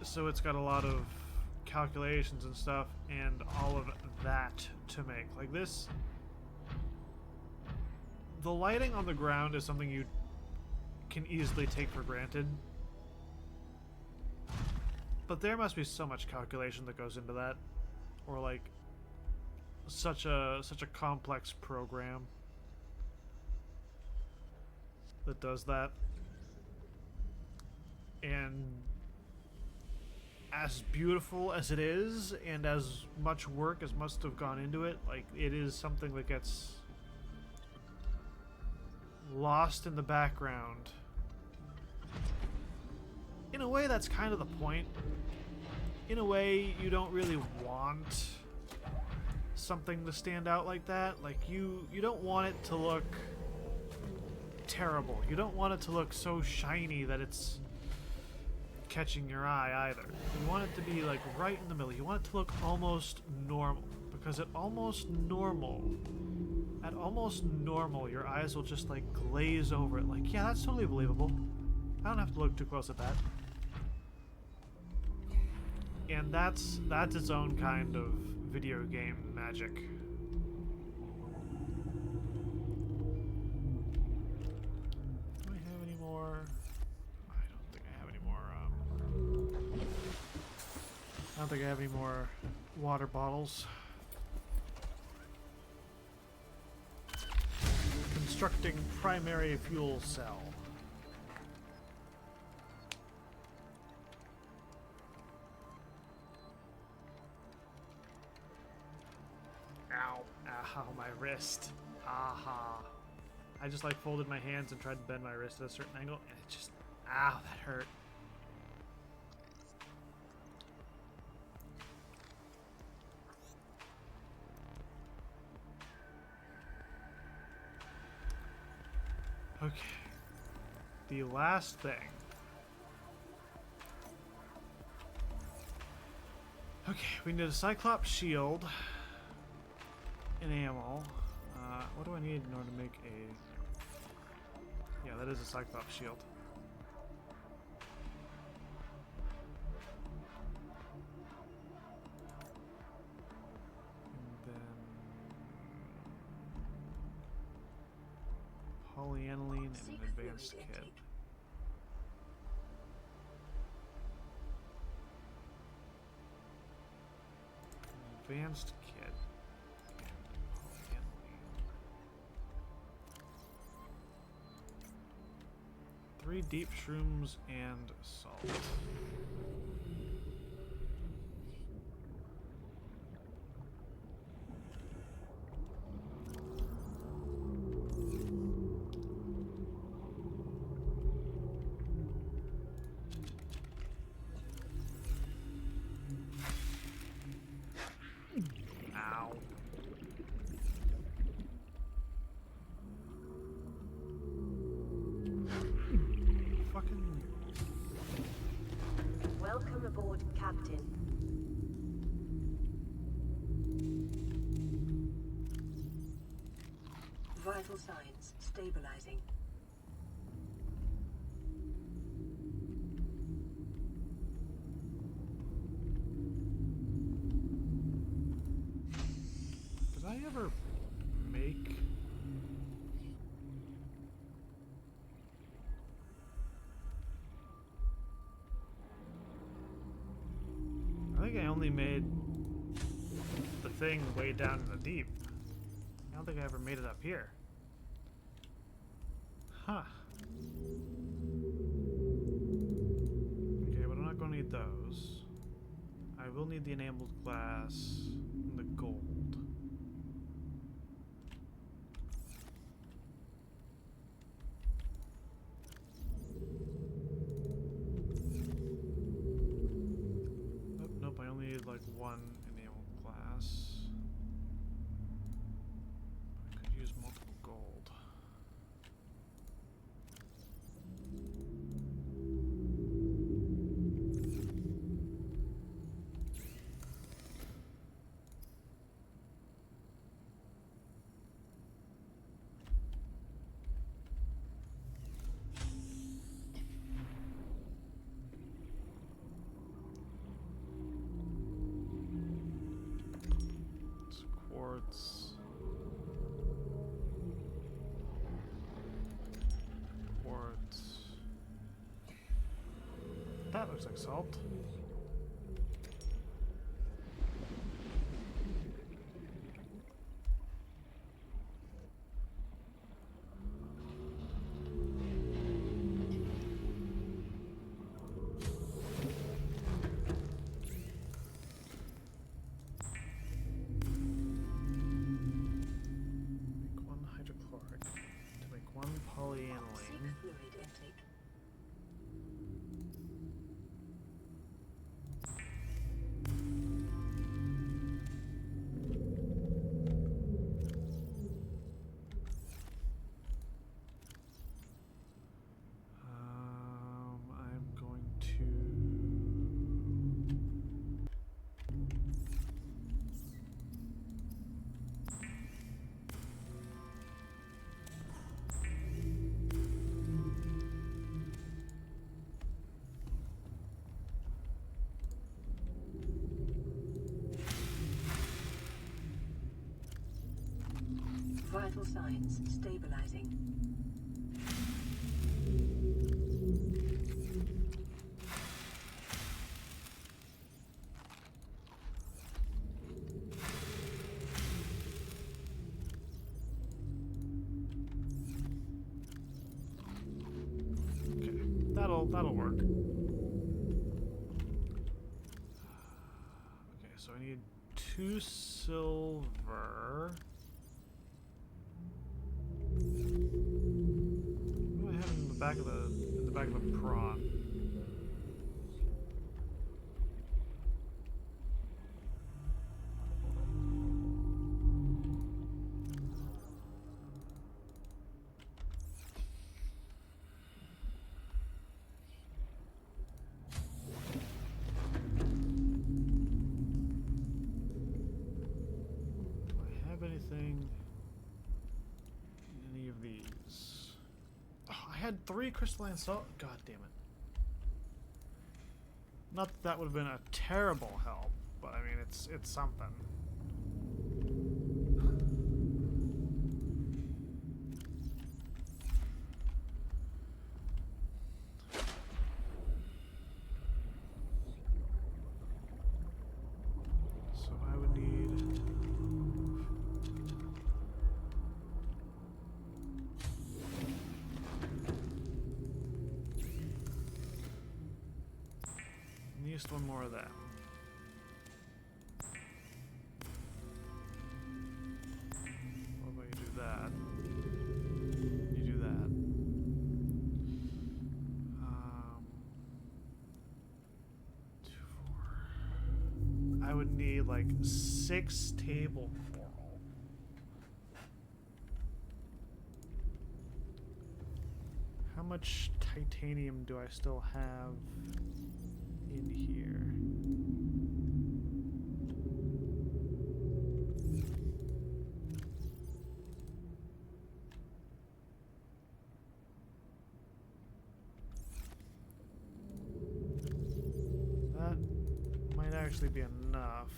so it's got a lot of calculations and stuff and all of that to make. Like this, the lighting on the ground is something you can easily take for granted, but there must be so much calculation that goes into that, or like such a complex program that does that. And as beautiful as it is, and as much work as must have gone into it, like, it is something that gets lost in the background. In a way, that's kind of the point. In a way, you don't really want something to stand out like that. Like, you don't want it to look terrible. You don't want it to look so shiny that it's catching your eye either. You want it to be like right in the middle. You want it to look almost normal, because at almost normal, your eyes will just like glaze over it. Like, yeah, that's totally believable. I don't have to look too close at that. And that's its own kind of video game magic. Do I have any more? I don't think I have any more. I don't think I have any more water bottles. Constructing primary fuel cell. Ow. Ow, my wrist. Aha. I just like folded my hands and tried to bend my wrist at a certain angle, and it just, ow, that hurt. Okay. The last thing. Okay, we need a Cyclops shield, an ammo. What do I need in order to make a... Yeah, that is a Cyclops shield. And then... polyaniline and an advanced kit. Advanced kit and polyaniline. 3 deep shrooms and salt. Ow. Fucking... Welcome aboard, Captain. Vital signs stabilizing. Did I ever make... I think I only made the thing way down in the deep. I don't think I ever made it up here. Huh. Okay, but I'm not going to need those. I will need the enameled glass and the gold. Nope, I only need like one enameled glass. I could use gold. Quartz. Quartz. That looks like salt. Polyaniline. Fluid intake. I'm going to. Vital signs stabilizing. Okay, that'll work. Okay, so I need 2 silver. What do I have in the back of the prawn? Do I have anything in any of these? Oh, I had 3 crystalline salt. God damn it. Not that that would have been a terrible help, but I mean it's something. So I would need. At least one more of that. What about you do that? You do that. 2, 4. I would need like 6 table coral. How much titanium do I still have in here? That might actually be enough.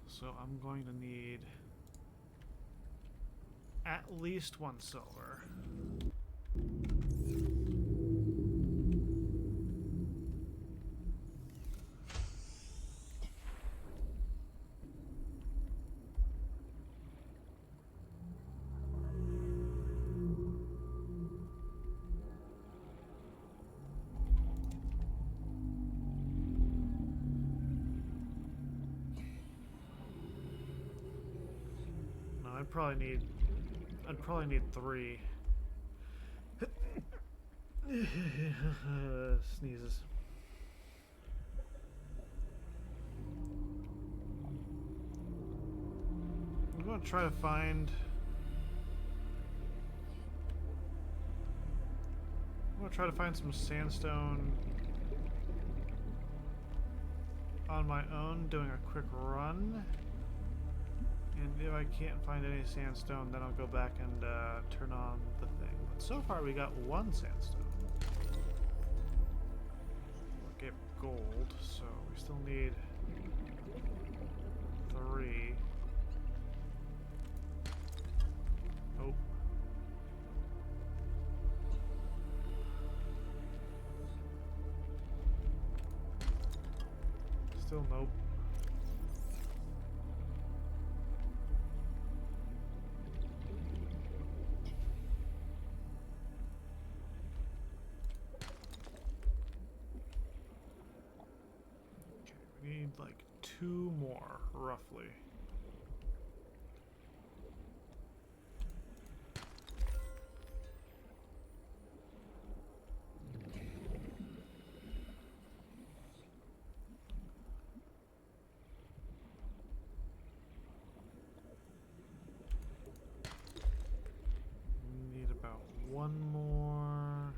So I'm going to need at least 1 silver. I'd probably need 3. Sneezes. I'm gonna try to find. I'm gonna try to find some sandstone on my own, doing a quick run. And if I can't find any sandstone, then I'll go back and turn on the thing. But so far we got 1 sandstone. We'll get gold, so we still need 3. Oh. Still nope. Need like 2 more, roughly. Need about 1 more.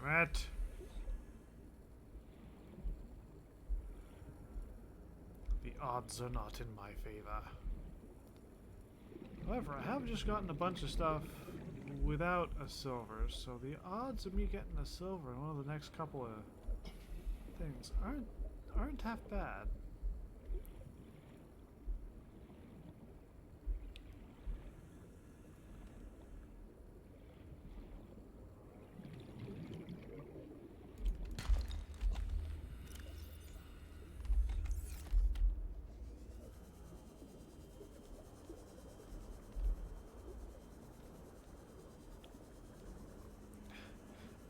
Damn it. The odds are not in my favor. However, I have just gotten a bunch of stuff without a silver, so the odds of me getting a silver in one of the next couple of things aren't half bad.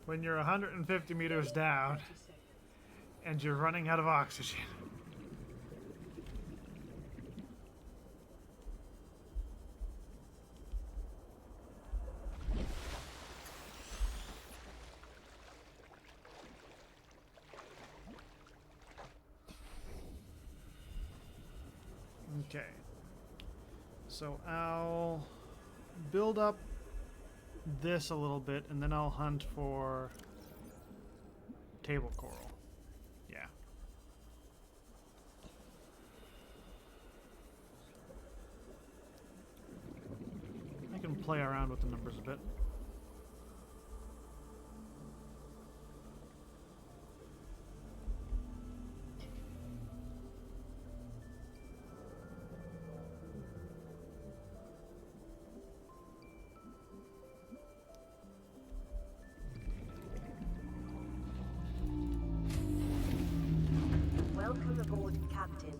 When you're 150 meters down and you're running out of oxygen. Okay. So I'll build up this a little bit, and then I'll hunt for table coral. Yeah. I can play around with the numbers a bit. Welcome aboard, Captain.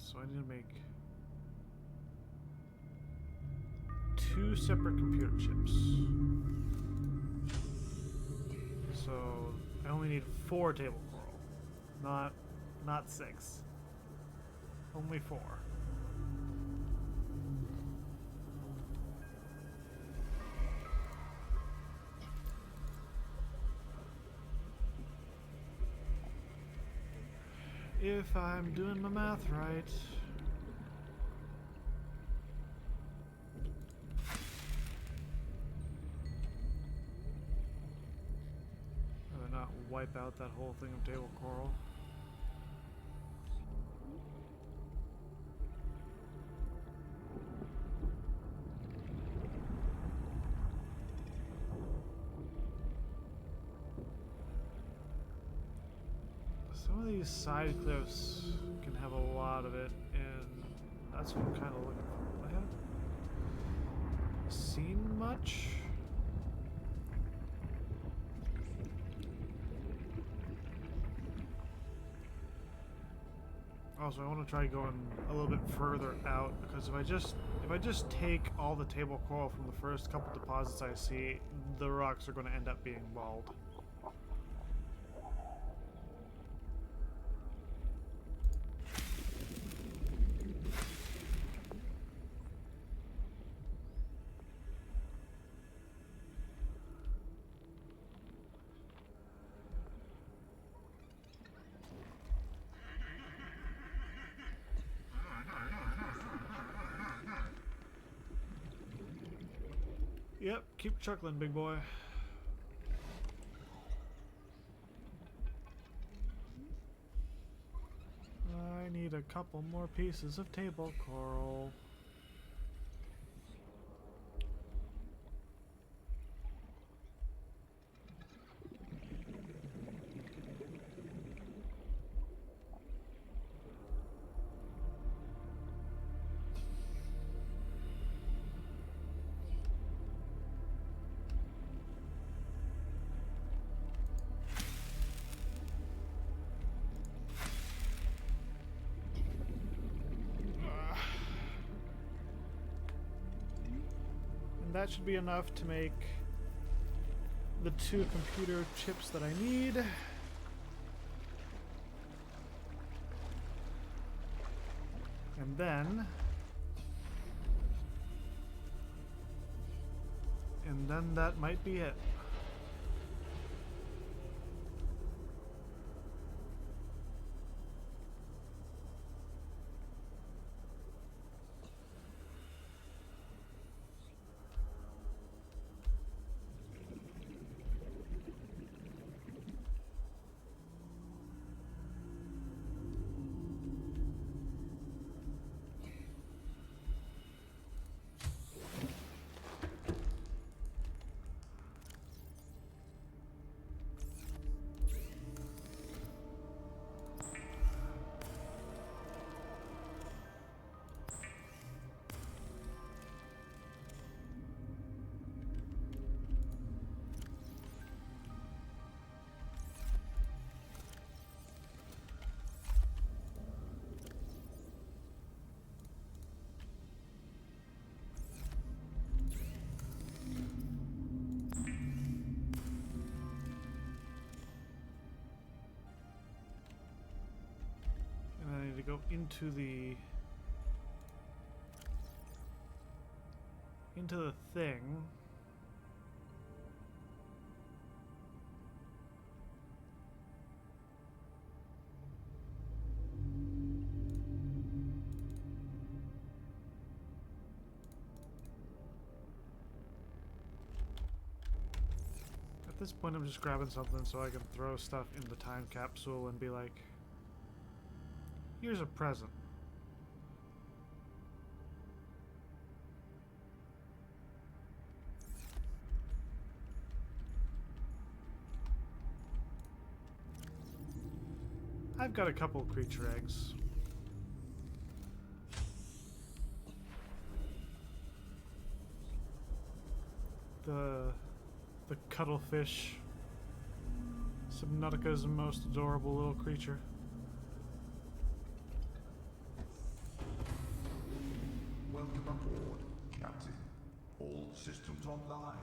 So I need to make 2 separate computer chips. So I only need 4 table coral, not 6. Only 4. If I'm doing my math right. Rather not wipe out that whole thing of table coral. Some of these side cliffs can have a lot of it, and that's what I'm kind of looking for. I haven't seen much. Also, I want to try going a little bit further out, because if I just take all the table coral from the first couple deposits I see, the rocks are going to end up being bald. Yep, keep chuckling, big boy. I need a couple more pieces of table coral. And that should be enough to make the 2 computer chips that I need. And then that might be it. To go into the thing. At this point, I'm just grabbing something so I can throw stuff in the time capsule and be like, here's a present. I've got a couple creature eggs. The cuttlefish. Subnautica's most adorable little creature. Welcome aboard, Captain. All systems online.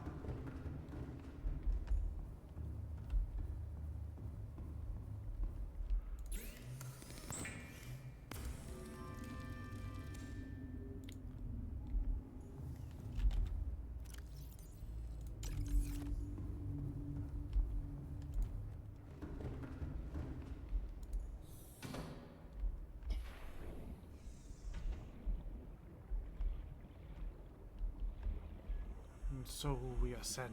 so we ascend.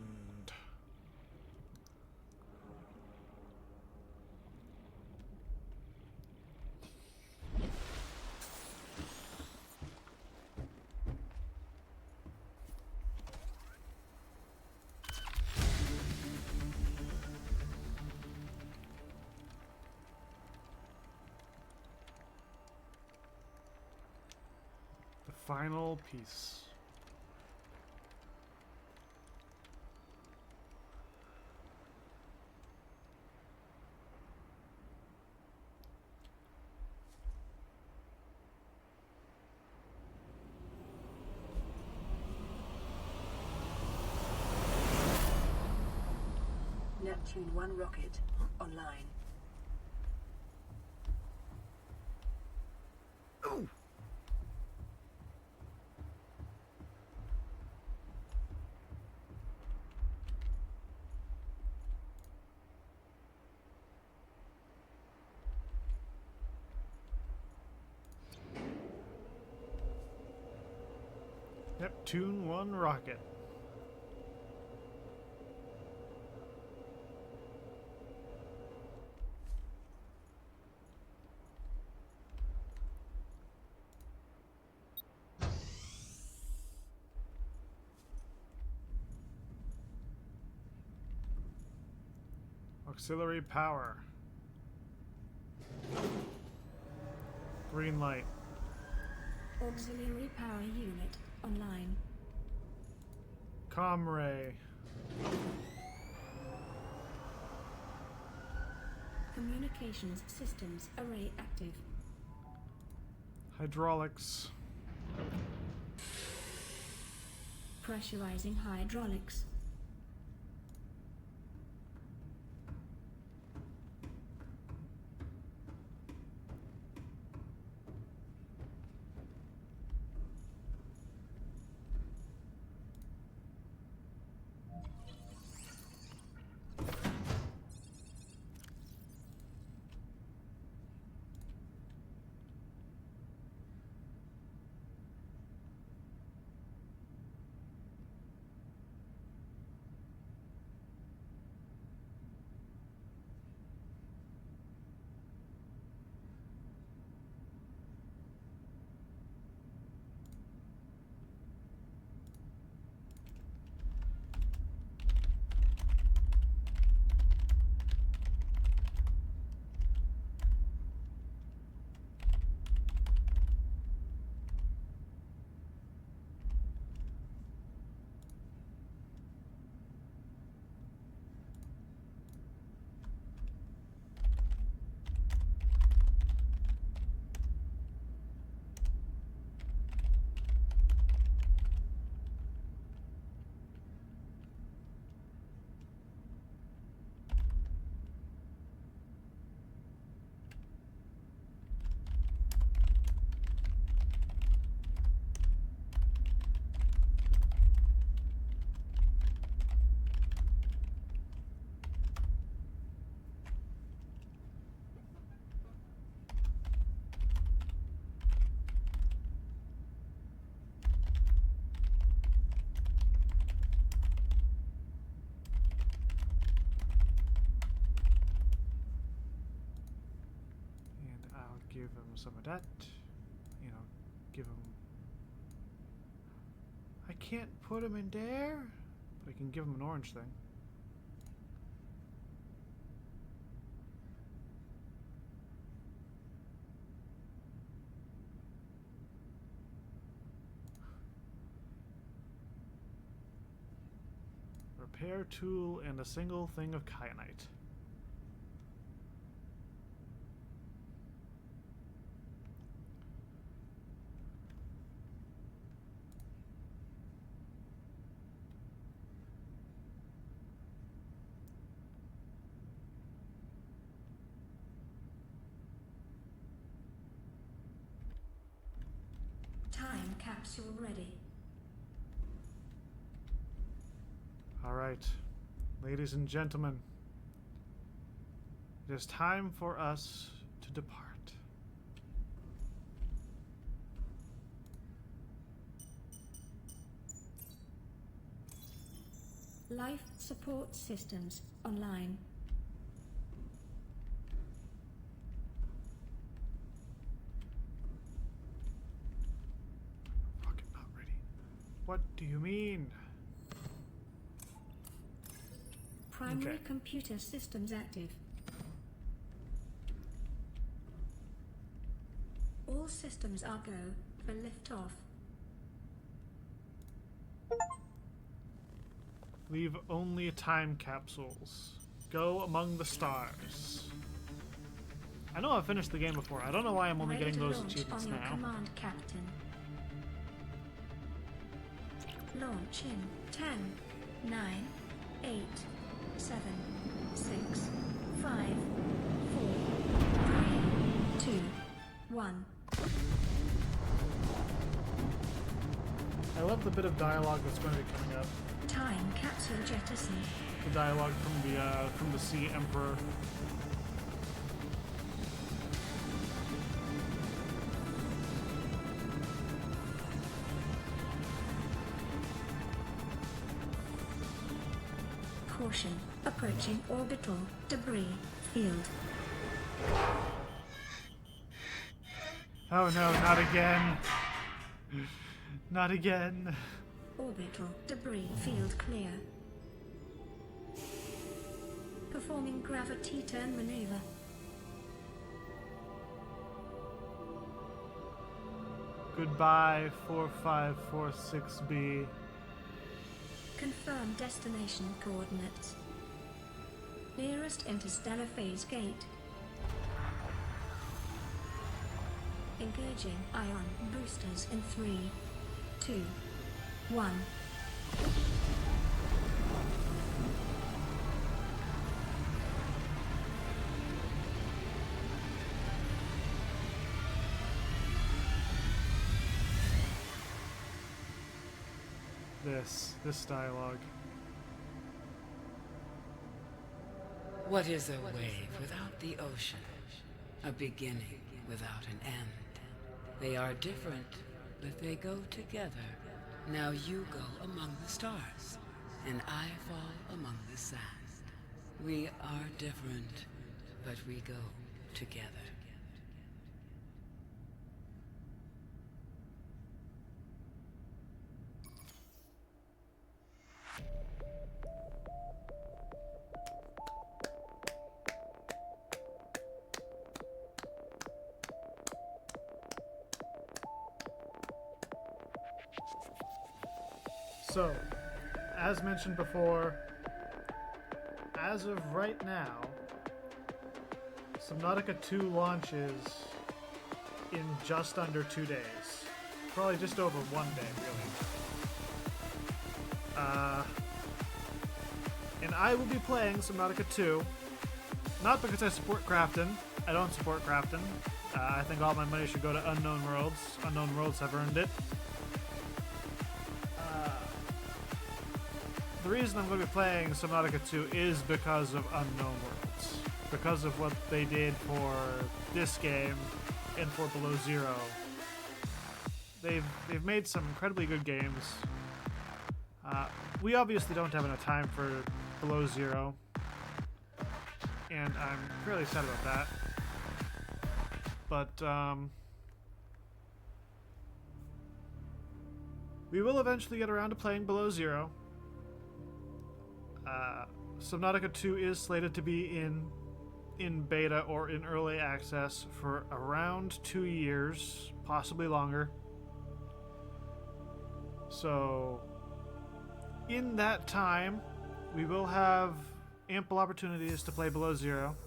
The final piece. Neptune 1 rocket online. Neptune 1 rocket. Auxiliary power. Green light. Auxiliary power unit online. Comm ray. Communications systems array active. Hydraulics. Pressurizing hydraulics. Give him some of that. You know, give him... I can't put him in there, but I can give him an orange thing. Repair tool and a single thing of kyanite. Time capsule ready. All right, ladies and gentlemen, it is time for us to depart. Life support systems online. Fucking not ready. What do you mean? Primary Okay. computer systems active. All systems are go for liftoff. Leave only time capsules. Go among the stars. I know I've finished the game before. I don't know why I'm only Ready getting to those launch achievements on your now. command, Captain. Launch in 10, 9, 8, 7, 6, 5, 4, 3, 2, 1. I love the bit of dialogue that's going to be coming up. Time capsule jettison. The dialogue from the Sea Emperor. Caution. Approaching orbital debris field. Oh no, not again. Not again. Orbital debris field clear. Performing gravity turn maneuver. Goodbye, 4546B. Confirm destination coordinates. Nearest interstellar phase gate. Engaging ion boosters in 3, 2, 1. This dialogue. What is a wave without the ocean? A beginning without an end. They are different, but they go together. Now you go among the stars, and I fall among the sand. We are different, but we go together. So, as mentioned before, as of right now, Subnautica 2 launches in just under 2 days. Probably just over 1 day, really. And I will be playing Subnautica 2, not because I support Crafton. I don't support Crafton. I think all my money should go to Unknown Worlds. Unknown Worlds have earned it. The reason I'm going to be playing Subnautica 2 is because of Unknown Worlds. Because of what they did for this game and for Below Zero. They've made some incredibly good games. We obviously don't have enough time for Below Zero. And I'm fairly sad about that. But, we will eventually get around to playing Below Zero. Subnautica 2 is slated to be in beta or in early access for around 2 years, possibly longer. So, in that time, we will have ample opportunities to play Below Zero.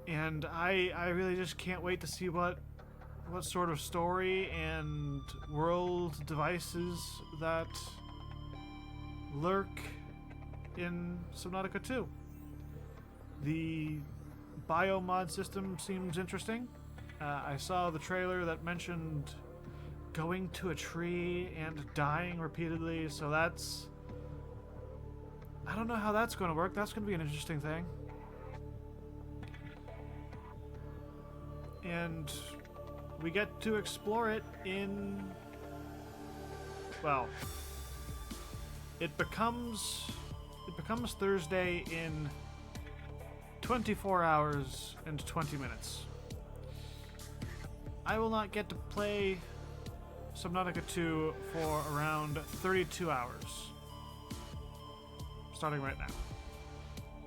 And I really just can't wait to see what sort of story and world devices that lurk in Subnautica 2. The biomod system seems interesting. I saw the trailer that mentioned going to a tree and dying repeatedly, so that's... I don't know how that's going to work. That's going to be an interesting thing. And we get to explore it in well, it becomes Thursday in 24 hours and 20 minutes. I will not get to play Subnautica 2 for around 32 hours. Starting right now.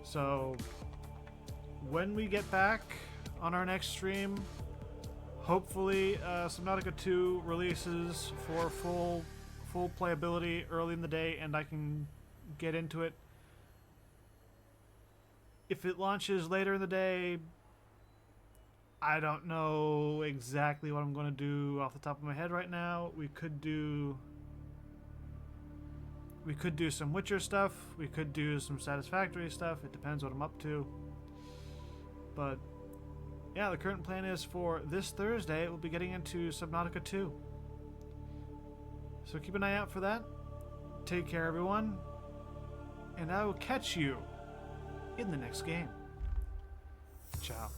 So, when we get back on our next stream, hopefully Subnautica 2 releases for full playability early in the day and I can get into it. If it launches later in the day, I don't know exactly what I'm going to do off the top of my head right now. We could do some Witcher stuff. We could do some Satisfactory stuff. It depends what I'm up to. But yeah, the current plan is for this Thursday, we'll be getting into Subnautica 2. So keep an eye out for that. Take care, everyone. And I will catch you in the next game. Ciao.